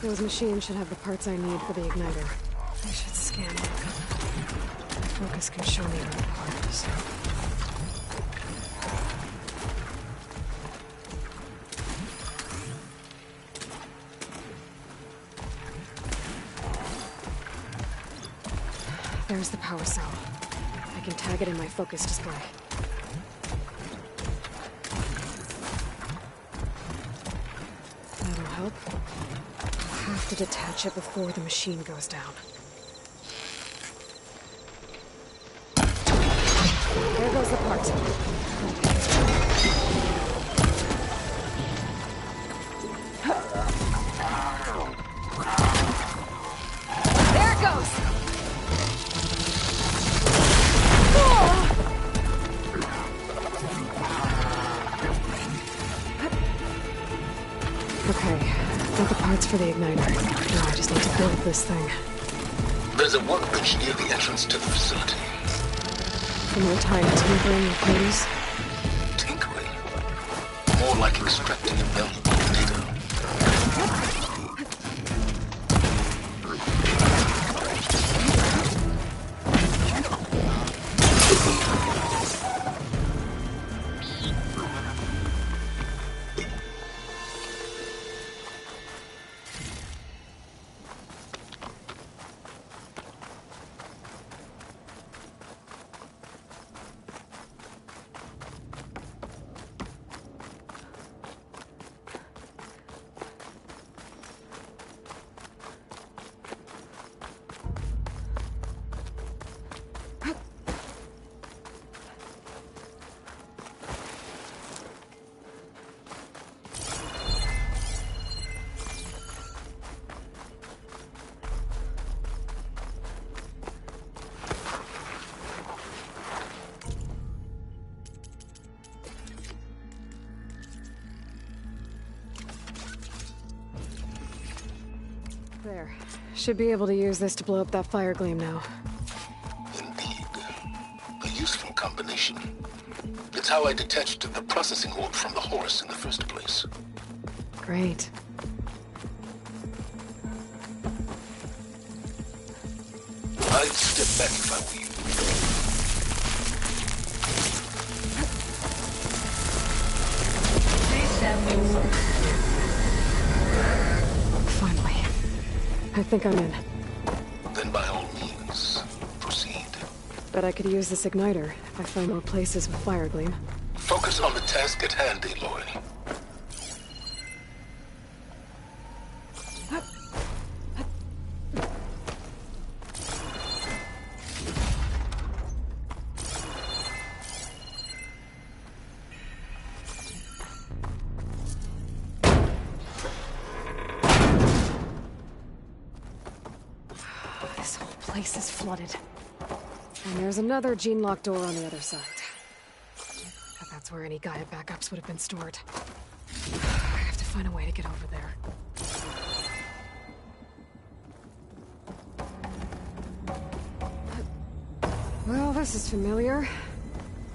Those machines should have the parts I need for the igniter. I should scan them. Focus can show me the parts. There's the power cell. I can tag it in my focus display. That'll help. I'll have to detach it before the machine goes down. There goes the part. There it goes! Okay, got the parts for the igniter. Now I just need to build this thing. There's a workbench near the entrance to the facility. More time tinkering with produce? Tinkering? More like extracting valuable data. There. Should be able to use this to blow up that fire gleam now. Indeed. A useful combination. It's how I detached the processing orb from the Horus in the first place. Great. I'd step back if I were you. Please stand by. Finally. I think I'm in. Then by all means, proceed. Bet I could use this igniter if I find more places with fire gleam. Focus on the task at hand, Aloy. This whole place is flooded. And there's another gene-locked door on the other side. But that's where any Gaia backups would have been stored. I have to find a way to get over there. Well, this is familiar.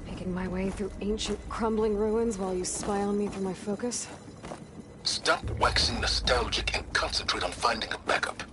Making my way through ancient, crumbling ruins while you spy on me through my focus. Stop waxing nostalgic and concentrate on finding a backup.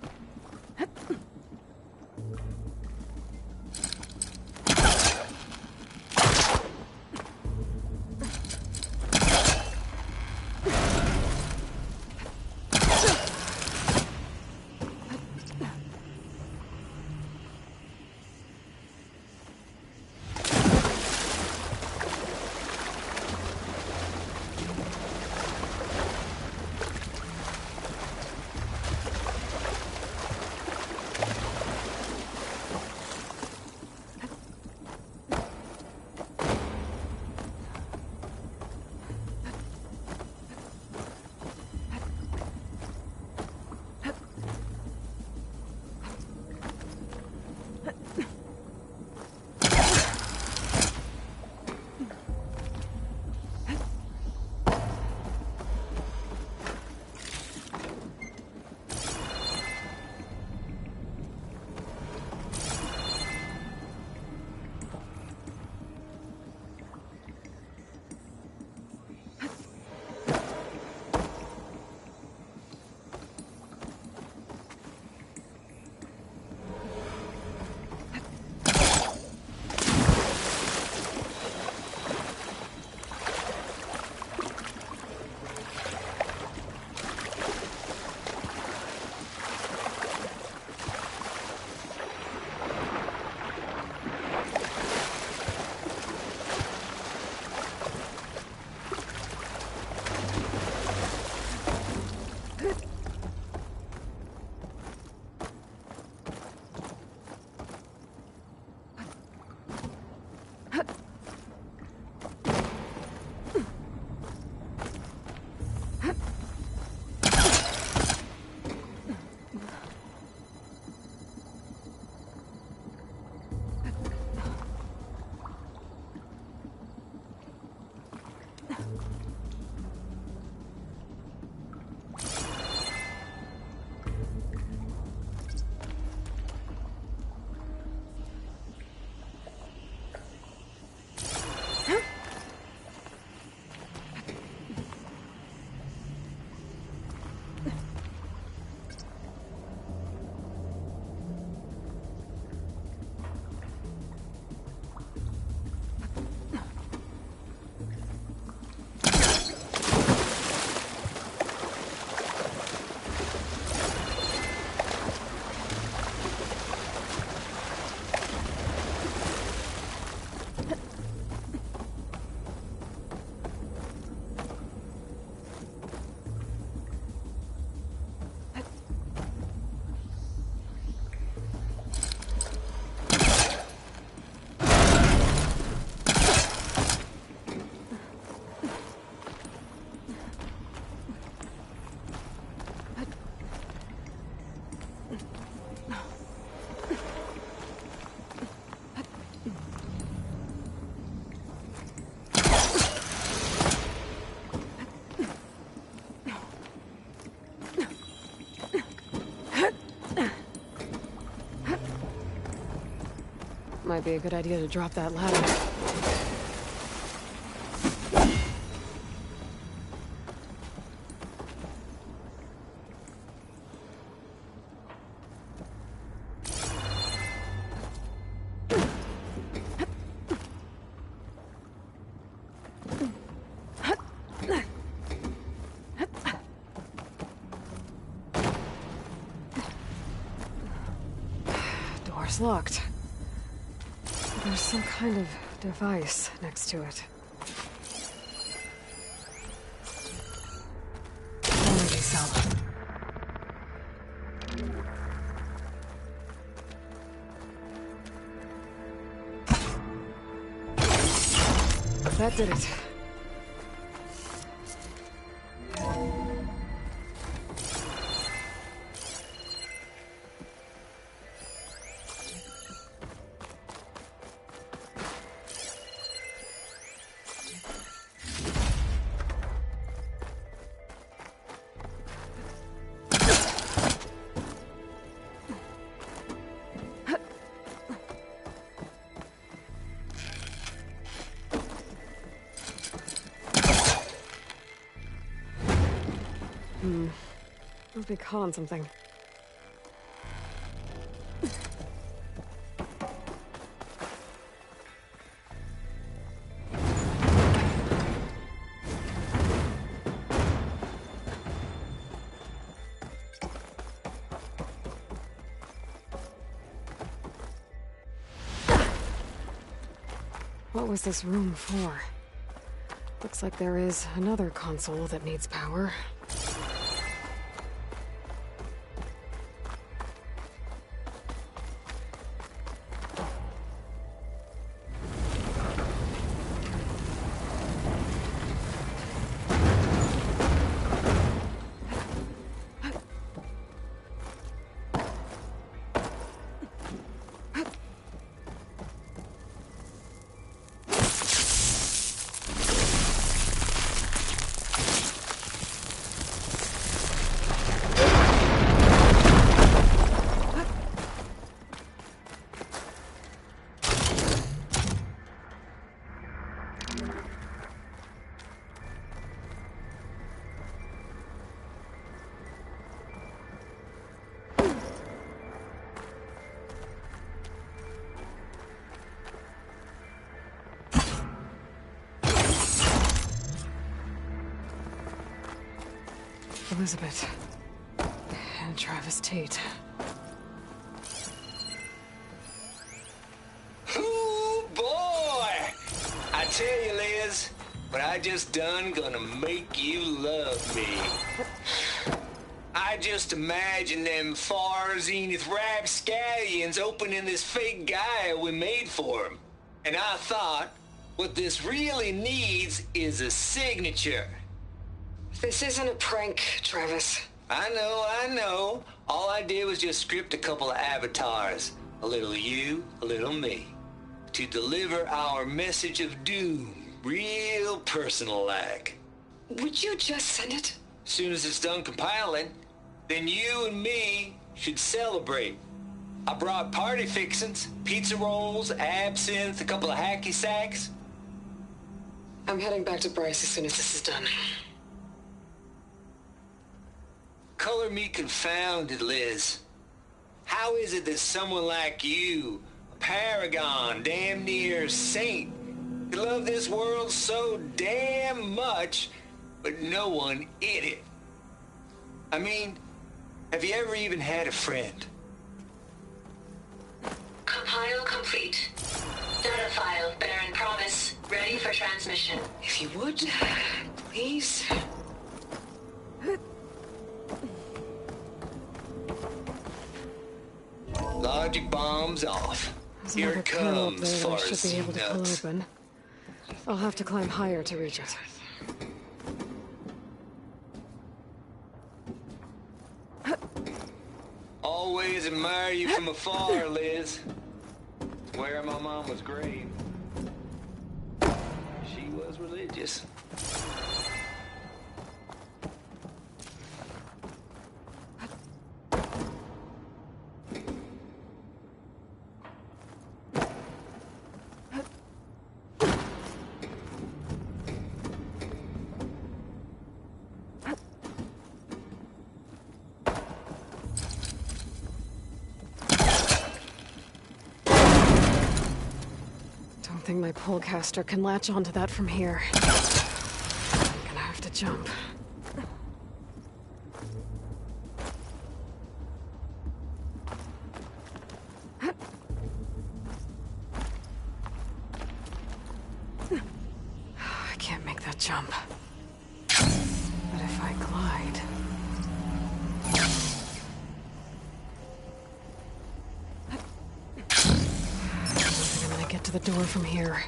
Might be a good idea to drop that ladder. Door's locked. There's some kind of device next to it. Energy cell. That did it. Must be calling something. What was this room for? Looks like there is another console that needs power. Elizabeth. And Travis Tate. Ooh, boy! I tell you, Liz, what I just done gonna make you love me. I just imagine them far zenith rapscallions opening this fake guy we made for him. And I thought, what this really needs is a signature. This isn't a prank, Travis. I know. All I did was just script a couple of avatars. A little you, a little me. To deliver our message of doom, real personal-like. Would you just send it? Soon as it's done compiling, then you and me should celebrate. I brought party fixins, pizza rolls, absinthe, a couple of hacky sacks. I'm heading back to Bryce as soon as this is done. Color me confounded, Liz. How is it that someone like you, a paragon, damn near saint, could love this world so damn much, but no one in it? I mean, have you ever even had a friend? Compile complete. Data file, Baron Promise, ready for transmission. If you would, please. Logic bombs off. There's Here another it panel up comes, there that I Forrest should be able to pull nuts. open. I'll have to climb higher to reach it. Always admire you from afar, Liz. Where my mom was grave. She was religious. think my polecaster can latch onto that from here. I'm gonna have to jump. I can't make that jump. But if I glide... I'm gonna get to the door from here.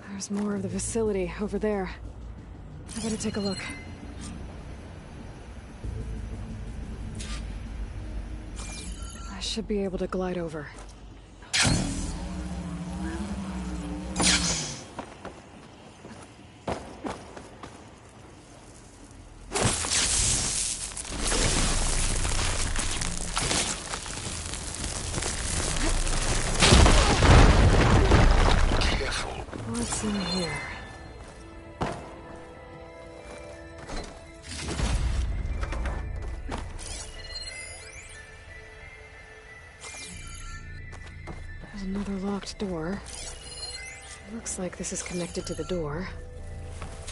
There's more of the facility over there. I better take a look. I should be able to glide over. What's in here? There's another locked door. Looks like this is connected to the door.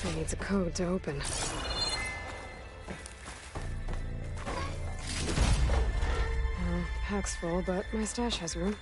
It needs a code to open. Pack's full, but my stash has room.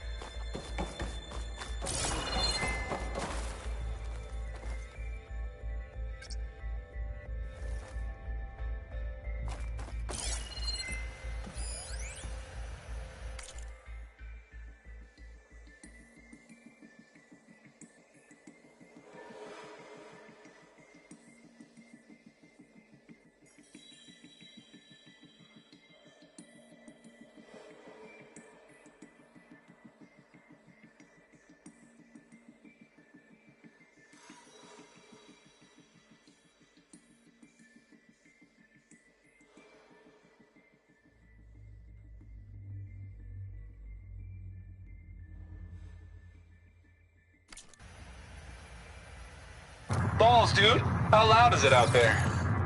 Balls, dude. How loud is it out there?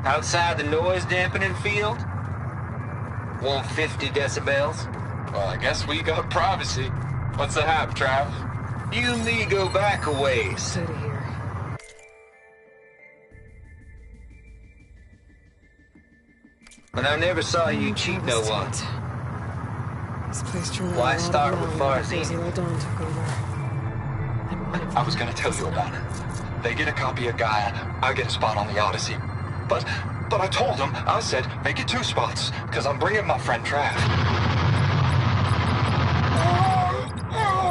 Outside the noise dampening field? 150 decibels? Well, I guess we got privacy. What's the hap, Trav? You and me go back a ways. Steady here. But I never saw you cheat no one. This place turned Why out start with Farzine? Farzine? Zero Dawn took over. I was gonna tell you about it. They get a copy of Gaia, I get a spot on the Odyssey. But I told them, I said, make it 2 spots, because I'm bringing my friend Trav.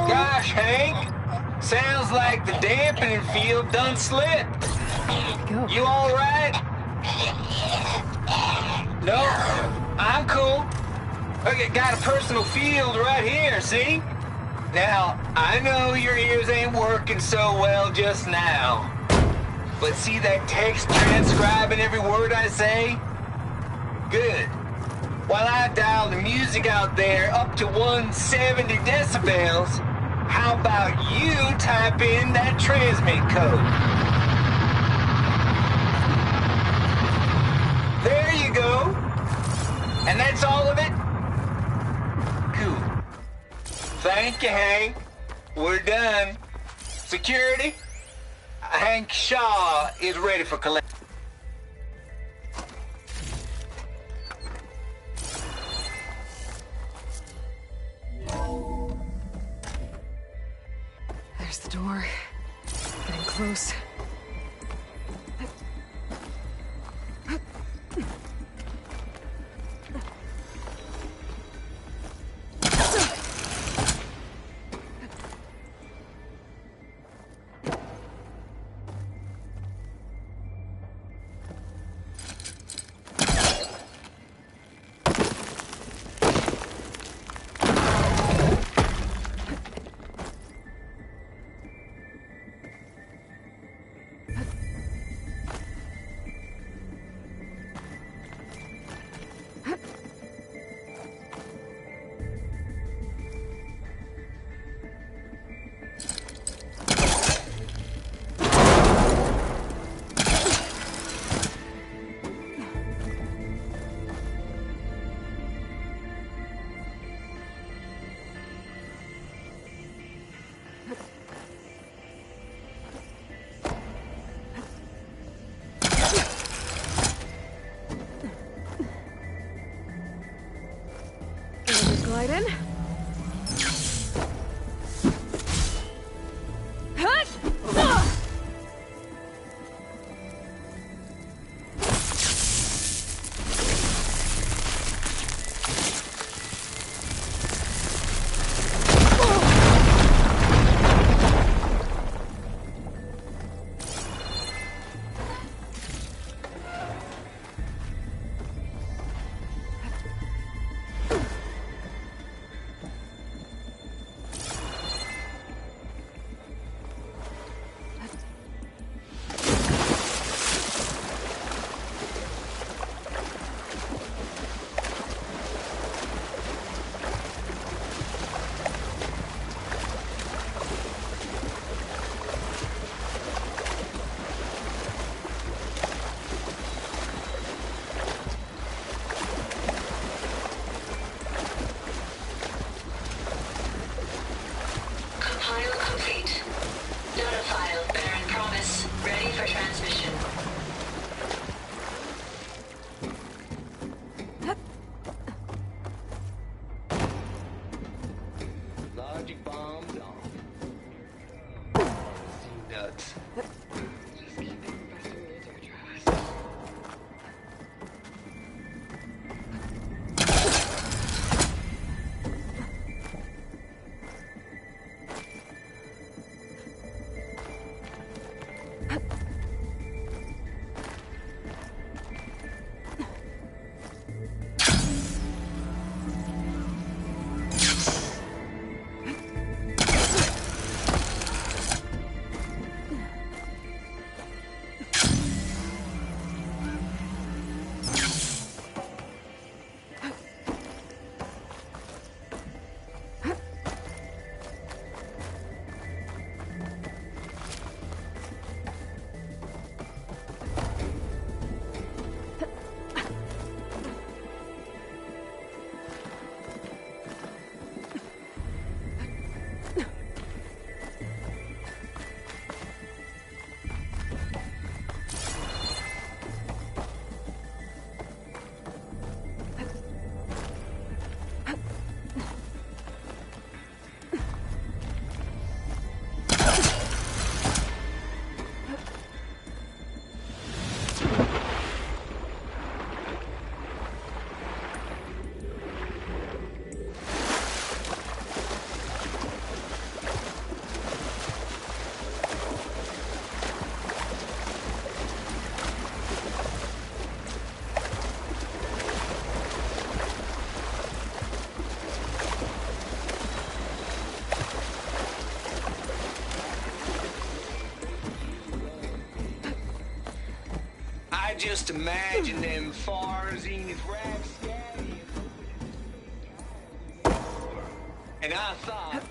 Gosh, Hank. Sounds like the dampening field done slipped. Go. You all right? No, I'm cool. Okay, got a personal field right here, see? Now, I know your ears ain't working so well just now. But see that text transcribing every word I say? Good. While I dial the music out there up to 170 decibels, how about you type in that transmit code? There you go. And that's all of it? Cool. Thank you, Hank. We're done. Security? Hank Shaw is ready for collect. There's the door. Getting close. Glide in. I just imagine them far zenith rapscallions. And I thought...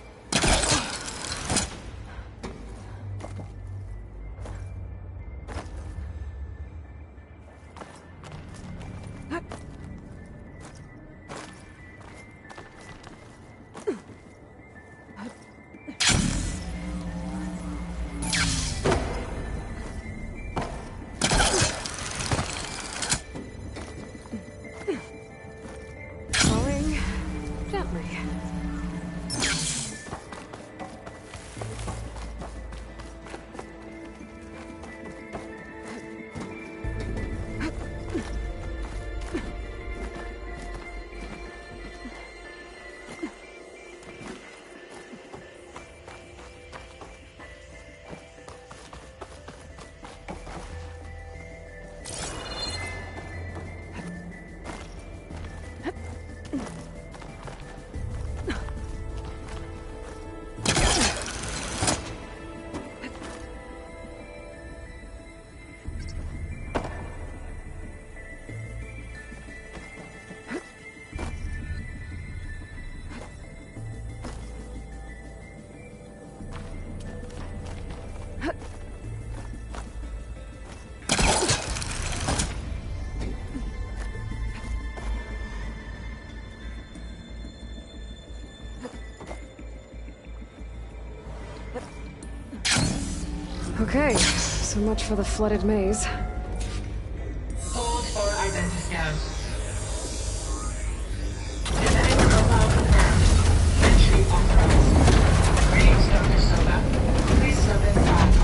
Okay, so much for the flooded maze. Hold for identity scan. Genetic profile confirmed. Entry authorized. Greetings, Dr. Silva. Please step inside.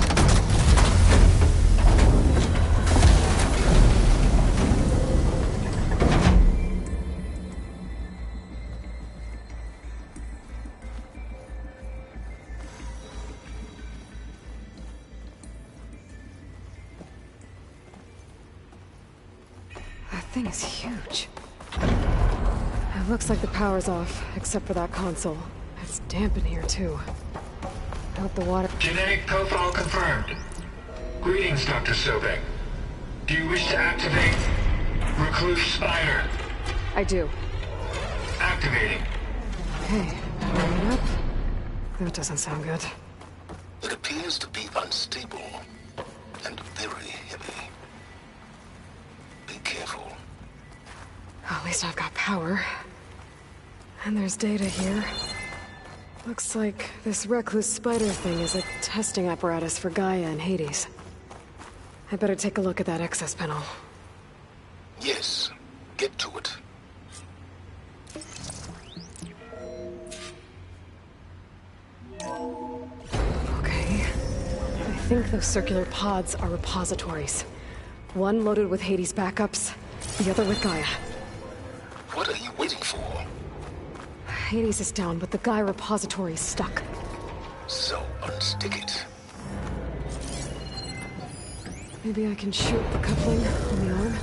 That thing is huge. It looks like the power's off, except for that console. It's damp in here, too. I hope the water... Genetic profile confirmed. Greetings, Dr. Sobek. Do you wish to activate Recluse Spider? I do. Activating. Okay, warming up. That doesn't sound good. It appears to be unstable and very heavy. Be careful. At least I've got power. And there's data here. Looks like this Recluse Spider thing is a testing apparatus for Gaia and Hades. I better take a look at that access panel. Yes, get to it. Okay. I think those circular pods are repositories. One loaded with Hades backups, the other with Gaia. What are you waiting for? Hades is down, but the Gaia repository is stuck. So unstick it. Maybe I can shoot the coupling on the arm?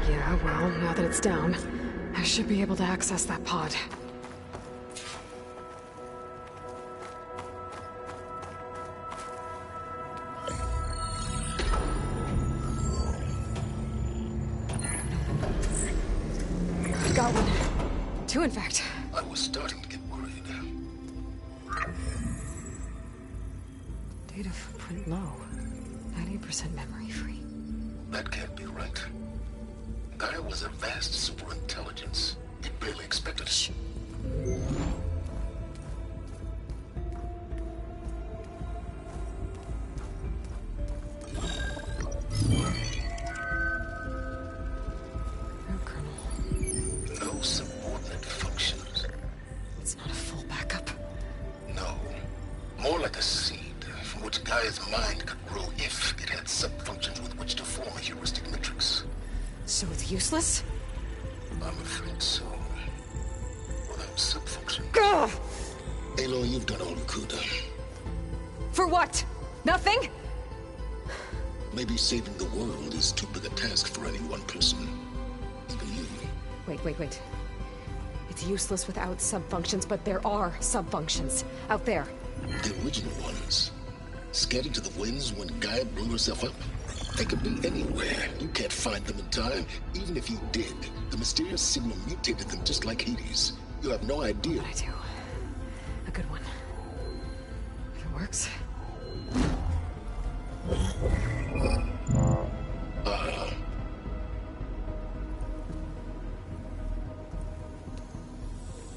Yeah, well, now that it's down, I should be able to access that pod. Got one. Two, in fact. I was starting to get worried. Data footprint low. 90% memory free. That can't be right. Gaia was a vast superintelligence. It barely expected it. No subordinate functions. It's not a full backup. No. More like a seed from which Gaia's mind could grow if it had sub-functions with which to form a heuristic matrix. So it's useless? I'm afraid so. Without sub-function. Ugh! Aloy, you've done all you could. For what? Nothing? Maybe saving the world is too big a task for any one person. Even you. Wait. It's useless without subfunctions, but there are subfunctions out there. The original ones. Scattered to the winds when Gaia blew herself up. They could be anywhere. You can't find them in time. Even if you did, the mysterious signal mutated them just like Hades. You have no idea. But I do. A good one. If it works.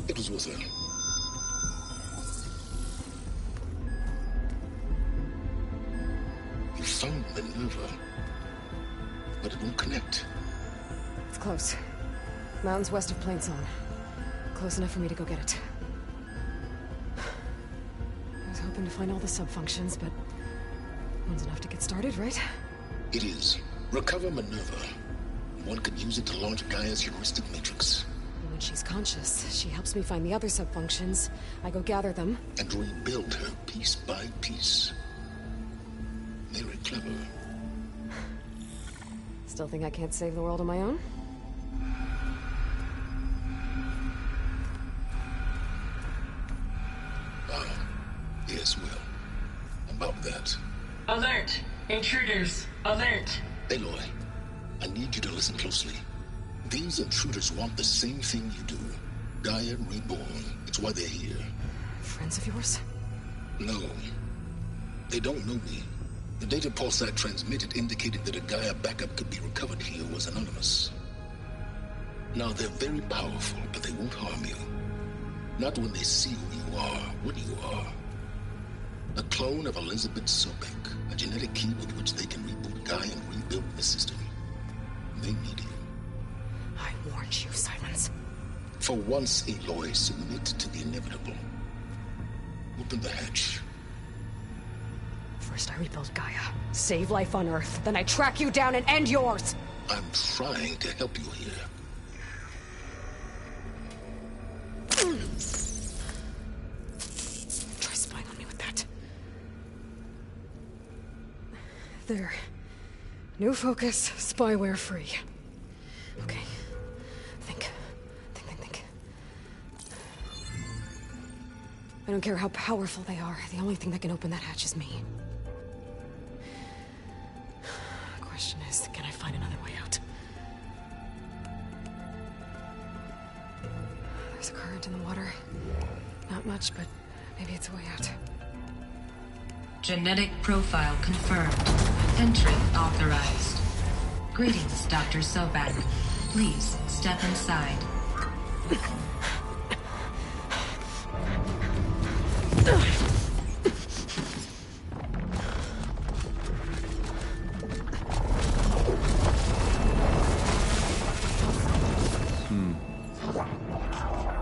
It was with her. You found Minerva, but it won't connect. It's close. Mountains west of Plainsong. Close enough for me to go get it. I was hoping to find all the subfunctions, but one's enough to get started, right? It is. Recover Minerva. One could use it to launch Gaia's heuristic matrix. When she's conscious, she helps me find the other subfunctions. I go gather them. And rebuild her piece by piece. Very clever. Still think I can't save the world on my own? Yes, well. About that. Alert! Intruders! Alert! Aloy, I need you to listen closely. These intruders want the same thing you do. Gaia reborn. It's why they're here. Friends of yours? No. They don't know me. The data Pulsar transmitted indicated that a Gaia backup could be recovered here was anonymous. Now, they're very powerful, but they won't harm you. Not when they see who you are, what you are. A clone of Elizabeth Sobek, a genetic key with which they can reboot Gaia and rebuild the system. They need you. I warned you, Silence. For once, Aloy, submit to the inevitable. Open the hatch. First I rebuild Gaia, save life on Earth, then I track you down and end yours! I'm trying to help you here. Try spying on me with that. There. New focus, spyware free. Okay. Think. I don't care how powerful they are. The only thing that can open that hatch is me. The question is, can I find another way out? There's a current in the water. Not much, but maybe it's a way out. Genetic profile confirmed. Entry authorized. Greetings, Dr. Sobek. Please step inside.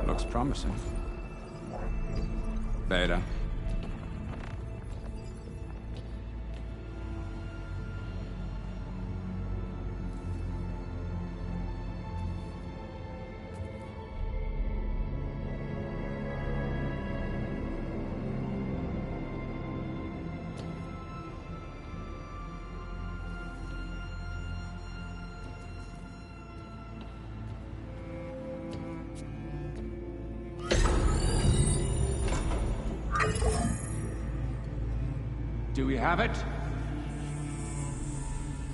Looks promising. Beta. Do we have it?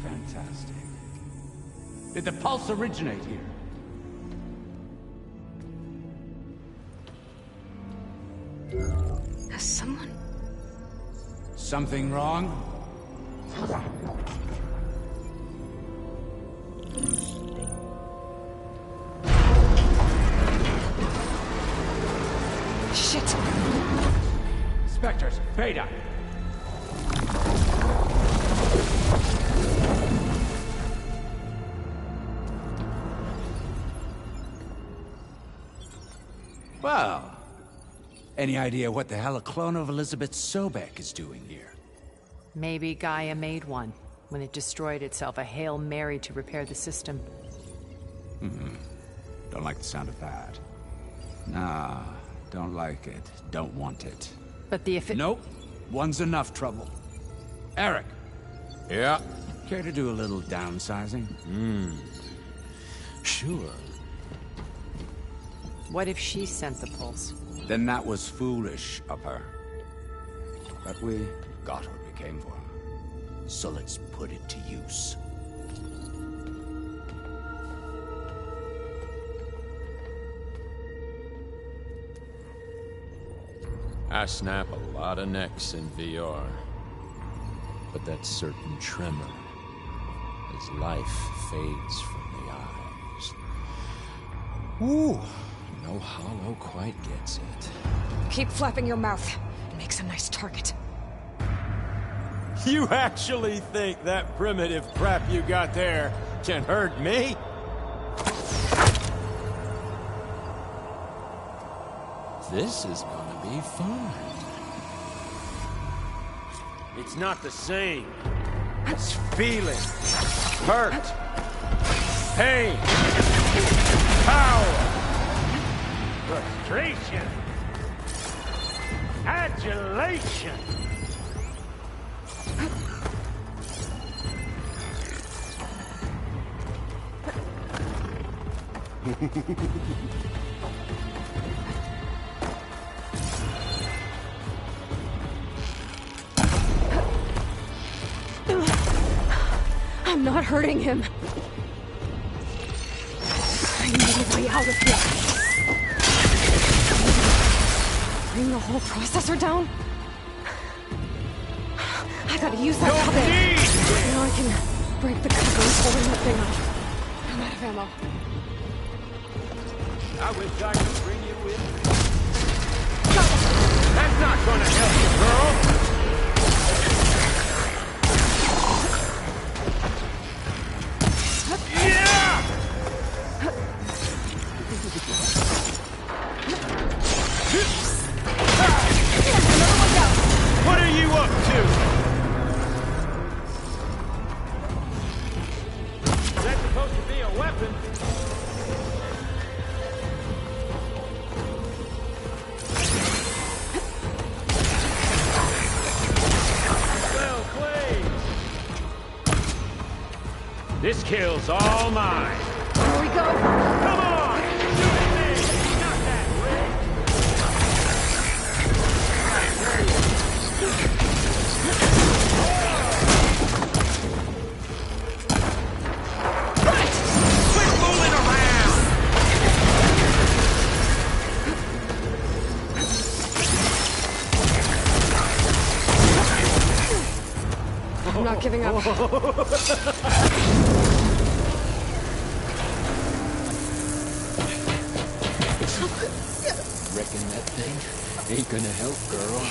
Fantastic. Did the pulse originate here? Has someone... Something wrong? Shit! Spectres, Beta! Well, any idea what the hell a clone of Elizabeth Sobek is doing here? Maybe Gaia made one. When it destroyed itself, a Hail Mary to repair the system. Don't like the sound of that. Nah, don't like it. Don't want it. But the Nope. One's enough trouble. Eric. Yeah? Care to do a little downsizing? Sure. What if she sent the pulse? Then that was foolish of her. But we got what we came for. So let's put it to use. I snap a lot of necks in VR. But that certain tremor as life fades from the eyes. Ooh, no hollow quite gets it. Keep flapping your mouth. It makes a nice target. You actually think that primitive crap you got there can hurt me? This is gonna be fun. It's not the same. It's feeling, hurt, pain, power, frustration, adulation. I'm not hurting him. I need a way out of here. Bring the whole processor down? I gotta use that cover. Now I can break the cover holding that thing up. I'm out of ammo. I wish I could bring you with me. That's not gonna help you, girl! Yeah! What are you up to? Is that supposed to be a weapon? This kill's all mine. Here we go. Come on! Do the thing! You got that, Rick! Right! Quit fooling around! I'm not giving up. Reckon that thing ain't gonna help, girl.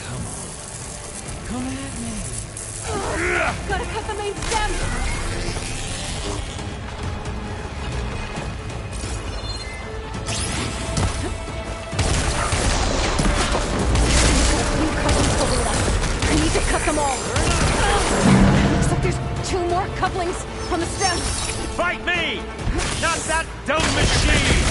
Come on. Come at me. Gotta cut the main stem. I need to cut them all. Looks like there's 2 more couplings on the stem. Fight me! Not that dumb machine!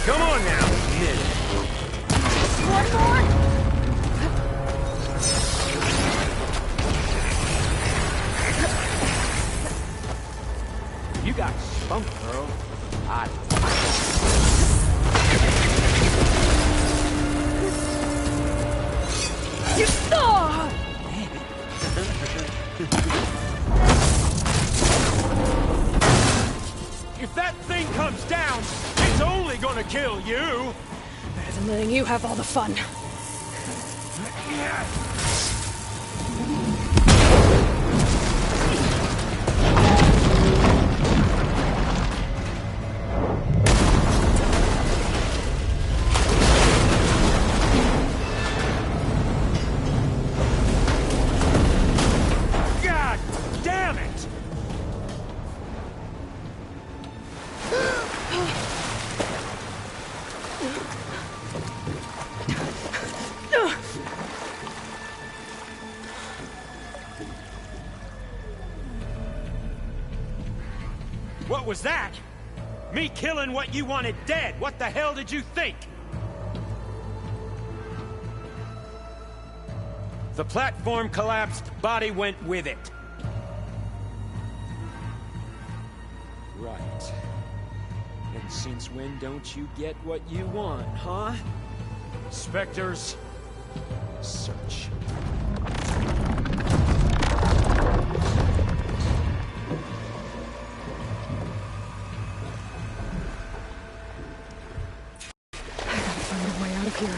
Come on now, hit it. 1 more. You got spunk, girl. If that thing comes down, it's only gonna kill you. Better than letting you have all the fun. God damn it! What was that? Me killing what you wanted dead. What the hell did you think? The platform collapsed, body went with it. Right. And since when don't you get what you want, huh? Spectres, search. Here.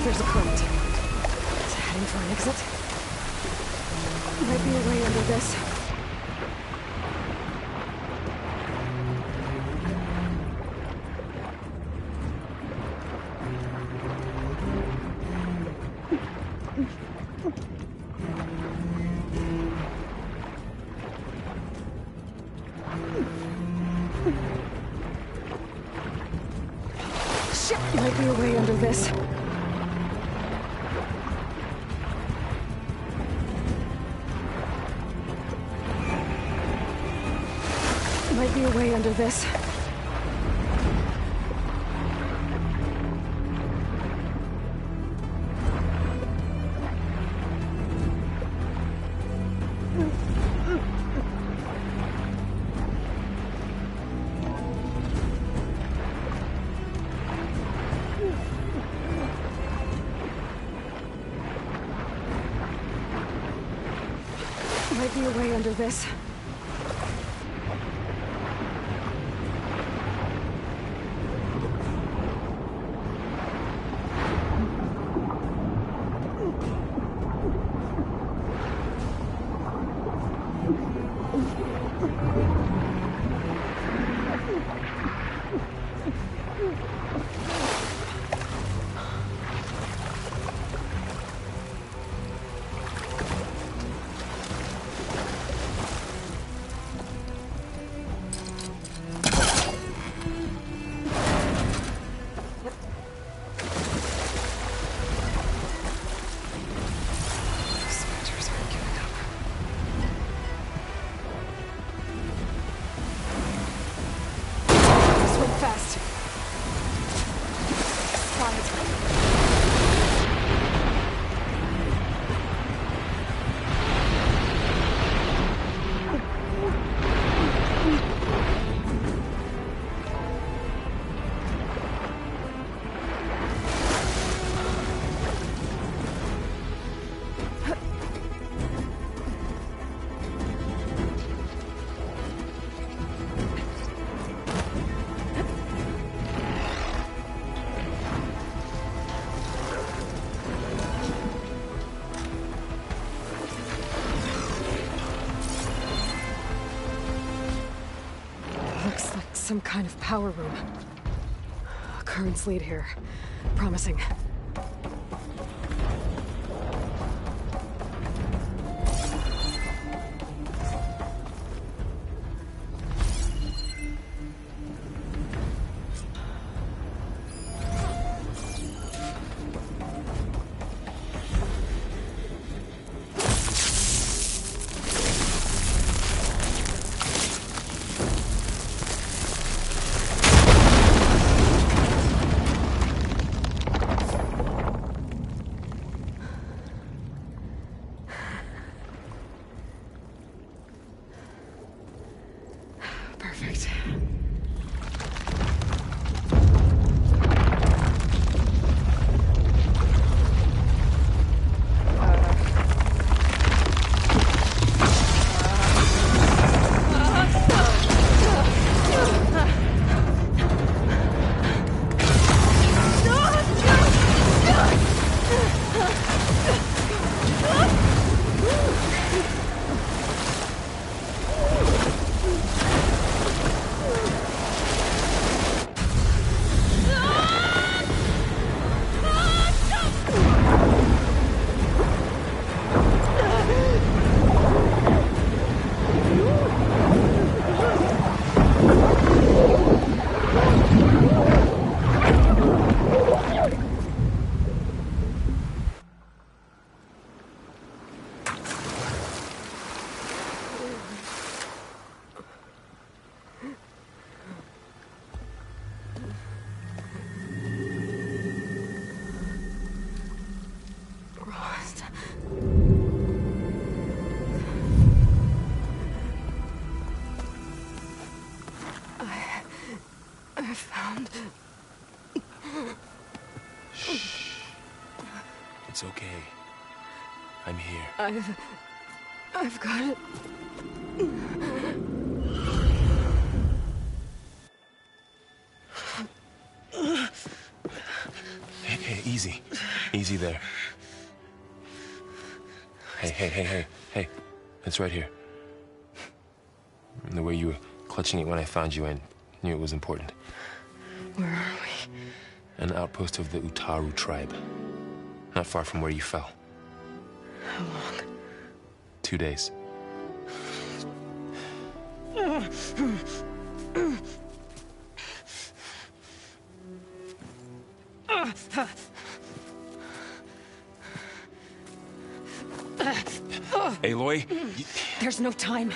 There's a current. It's heading for an exit. Might be a way under this. Might be a way under this. Might be a way under this. Might be a way under this. Some kind of power room. Currents lead here. Promising. Perfect. around. Shh. It's okay. I'm here. I've got it. Hey, easy. Easy there. Hey. It's right here. The way you were clutching it when I found you, I knew it was important. Where are we? An outpost of the Utaru tribe. Not far from where you fell. How long? 2 days. Aloy, There's no time.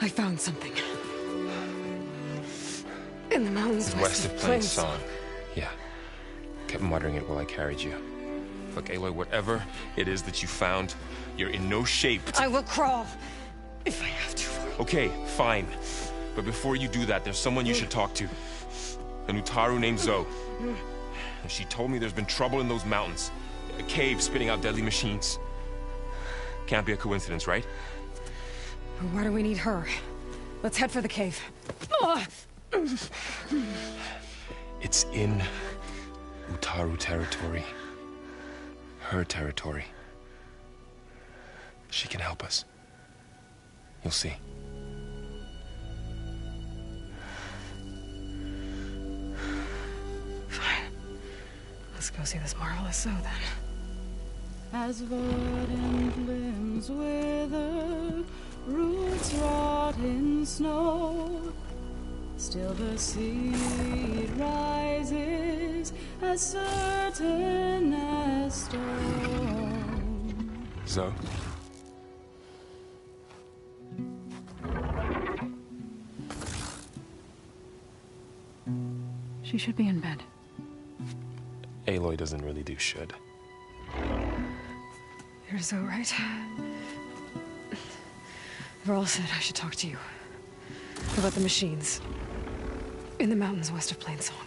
I found something. In the mountains west of Plainsong. Yeah. Kept muttering it while I carried you. Look, Aloy, whatever it is that you found, you're in no shape to... I will crawl, if I have to. Okay, fine. But before you do that, there's someone you should talk to. An Utaru named Zoe. And she told me there's been trouble in those mountains. A cave spitting out deadly machines. Can't be a coincidence, right? Why do we need her? Let's head for the cave. It's in Utaru territory. Her territory. She can help us. You'll see. Fine. Let's go see this marvelous Zoe then. As verdant limbs wither, roots rot in snow, still the seed rises as certain as stone. Zoe? She should be in bed. Aloy doesn't really do should. You're so right. Varl said I should talk to you. About the machines. In the mountains west of Plainsong.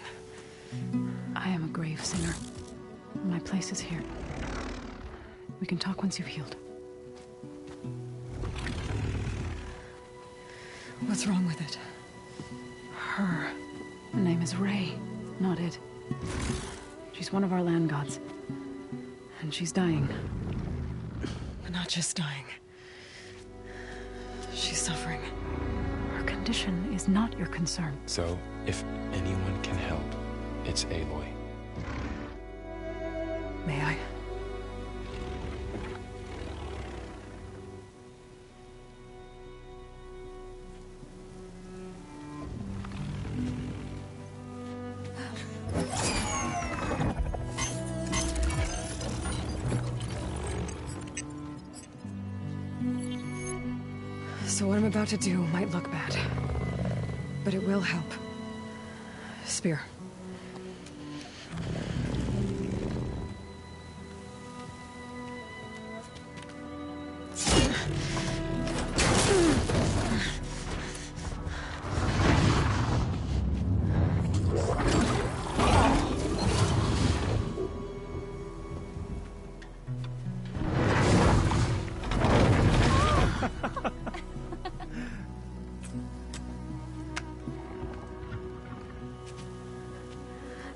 I am a grave singer. My place is here. We can talk once you've healed. What's wrong with it? Her. Her name is Ray, not it. She's one of our land gods. And she's dying. Not just dying. She's suffering. Her condition is not your concern. So, if anyone can help, it's Aloy. May I? So what I'm about to do might look bad, but it will help. Spear.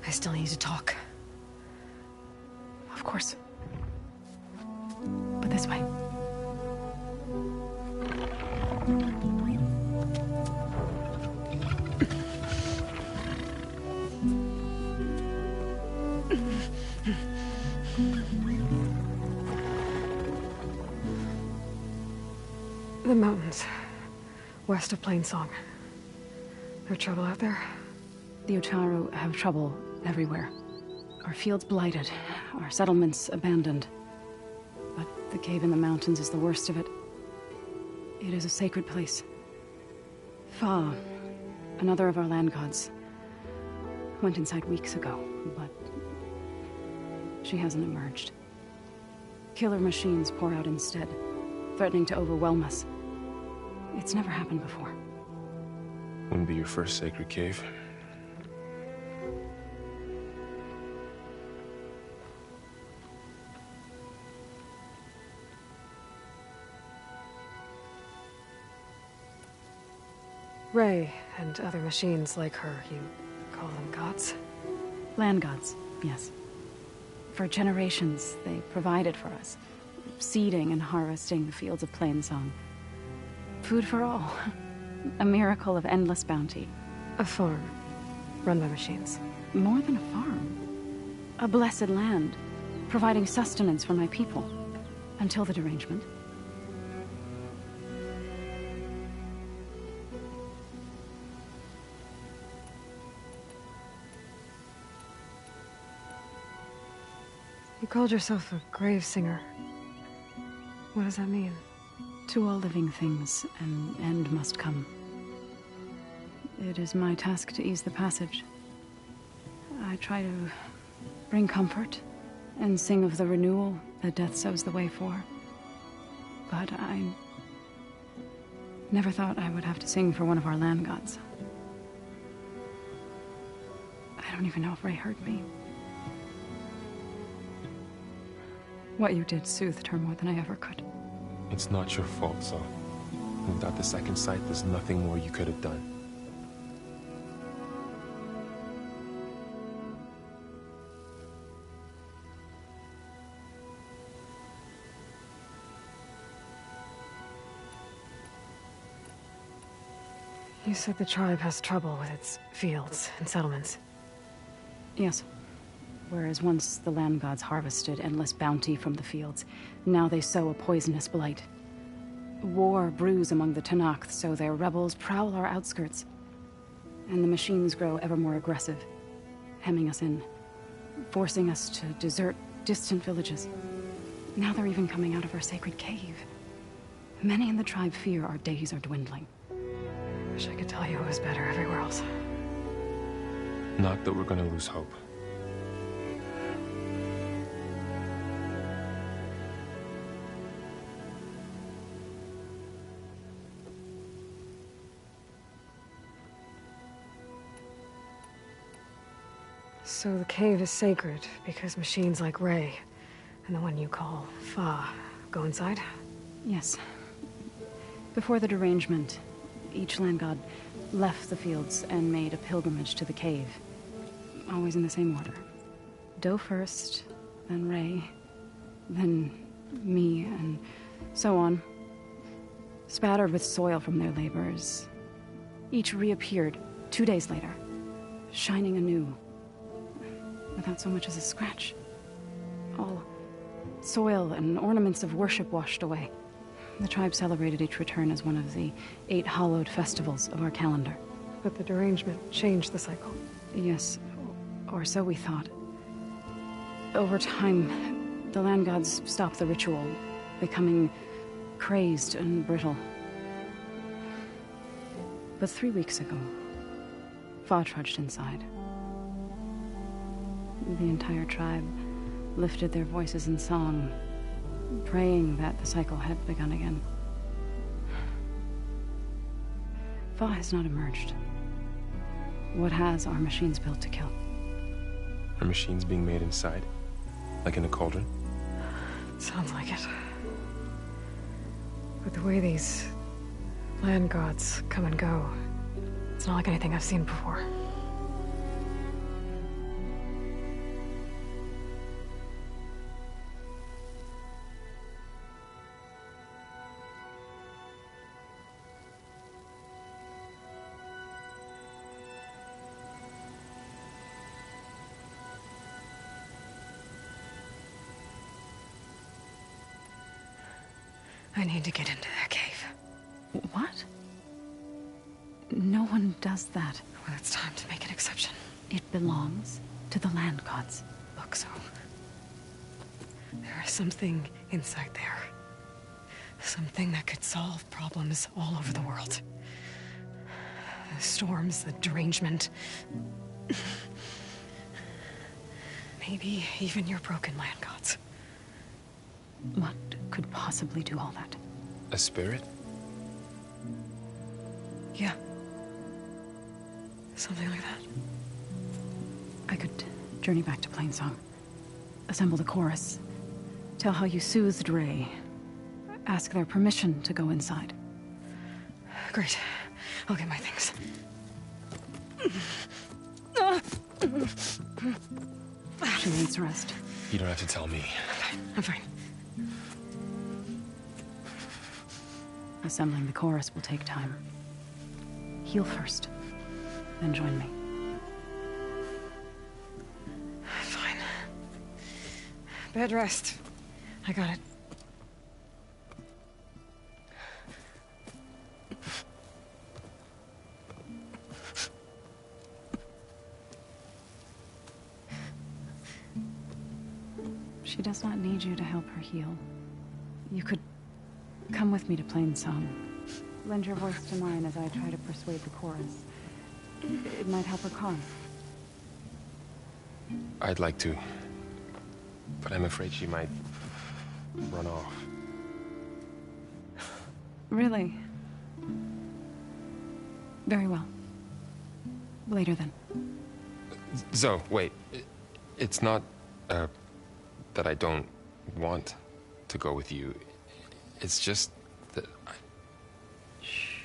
I still need to talk. Of course. But this way. The mountains. West of Plainsong. There trouble out there? The Utaru have trouble everywhere. Our fields blighted, our settlements abandoned. But the cave in the mountains is the worst of it. It is a sacred place. Fa, another of our land gods, went inside weeks ago, but she hasn't emerged. Killer machines pour out instead, threatening to overwhelm us. It's never happened before. Wouldn't be your first sacred cave. Ray and other machines like her, you call them gods? Land gods, yes. For generations, they provided for us, seeding and harvesting the fields of Plainsong. Food for all. A miracle of endless bounty. A farm, run by machines. More than a farm. A blessed land, providing sustenance for my people. Until the derangement. You called yourself a grave singer. What does that mean? To all living things, an end must come. It is my task to ease the passage. I try to bring comfort and sing of the renewal that death sows the way for. But I never thought I would have to sing for one of our land gods. I don't even know if Ray heard me. What you did soothed her more than I ever could. It's not your fault, Saul. Without the second sight, there's nothing more you could have done. You said the tribe has trouble with its fields and settlements. Yes. Whereas once the land gods harvested endless bounty from the fields, now they sow a poisonous blight. War brews among the Tenakth, so their rebels prowl our outskirts. And the machines grow ever more aggressive, hemming us in, forcing us to desert distant villages. Now they're even coming out of our sacred cave. Many in the tribe fear our days are dwindling. Wish I could tell you it was better everywhere else. Not that we're gonna lose hope. So the cave is sacred because machines like Ray, and the one you call Fa, go inside? Yes. Before the derangement, each land god left the fields and made a pilgrimage to the cave. Always in the same order. Doe first, then Ray, then me, and so on. Spattered with soil from their labors. Each reappeared 2 days later, shining anew. Without so much as a scratch. All soil and ornaments of worship washed away. The tribe celebrated each return as one of the 8 hallowed festivals of our calendar. But the derangement changed the cycle. Yes, or so we thought. Over time, the land gods stopped the ritual, becoming crazed and brittle. But 3 weeks ago, Fa trudged inside. The entire tribe lifted their voices in song, praying that the cycle had begun again. Fa has not emerged. What has are machines built to kill? Are machines being made inside? Like in a cauldron? Sounds like it. But the way these land gods come and go, it's not like anything I've seen before. I need to get into that cave. What? No one does that. Well, it's time to make an exception. It belongs to the land gods. Look, so there is something inside there. Something that could solve problems all over the world. The storms, the derangement. Maybe even your broken land gods. What could possibly do all that? A spirit? Yeah. Something like that. I could journey back to Plainsong, assemble the chorus, tell how you soothed Ray, ask their permission to go inside. Great. I'll get my things. She needs rest. You don't have to tell me. I'm fine. Assembling the chorus will take time. Heal first, then join me. Fine. Bed rest. I got it. She does not need you to help her heal. You could come with me to Plainsong. Lend your voice to mine as I try to persuade the chorus. It might help her cause. I'd like to. But I'm afraid she might run off. Really? Very well. Later then. Zoe, wait. It's not, that I don't want to go with you. It's just that I... Shh.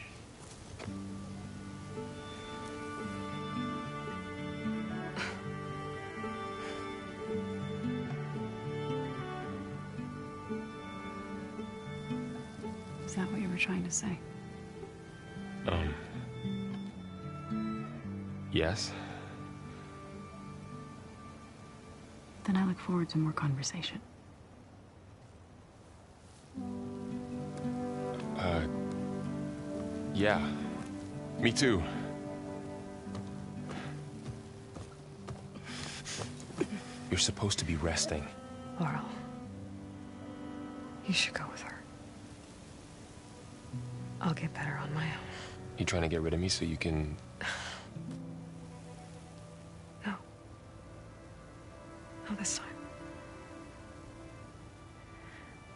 Is that what you were trying to say? Yes? Then I look forward to more conversation. Yeah. Me too. You're supposed to be resting. Laurel. You should go with her. I'll get better on my own. You trying to get rid of me so you can... No. Not this time.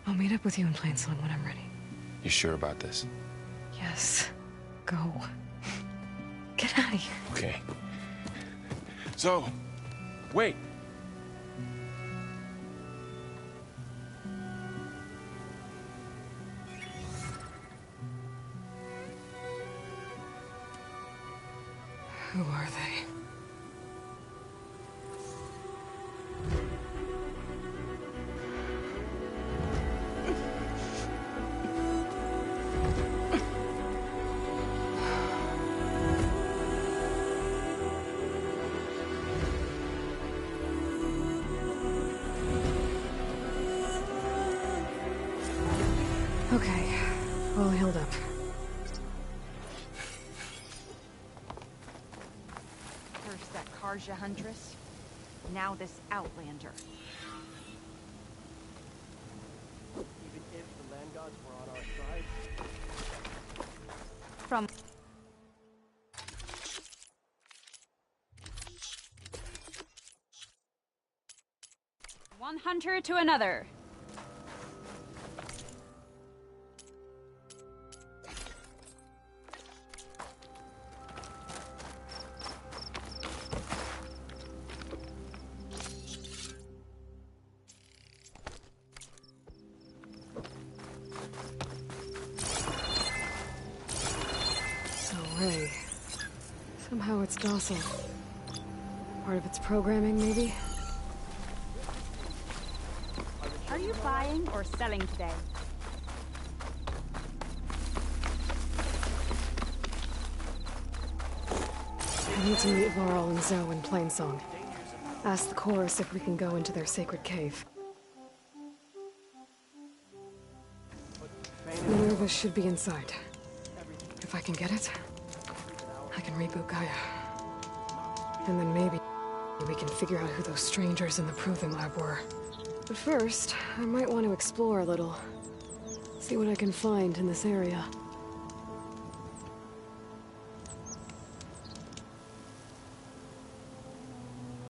I'll meet up with you in Plainsong when I'm ready. You sure about this? Yes. Go. Get out of here. Okay. So, wait. Who are they? Okay, all healed up. First that Karja Huntress, now this Outlander. Even if the land gods were on our side. From one hunter to another. Ray. Somehow it's docile. Part of its programming, maybe? Are you buying or selling today? I need to meet Laurel and Zoe in Plainsong. Ask the chorus if we can go into their sacred cave. Minerva should be inside. If I can get it, I can reboot Gaia. And then maybe we can figure out who those strangers in the Proving Lab were. But first, I might want to explore a little. See what I can find in this area.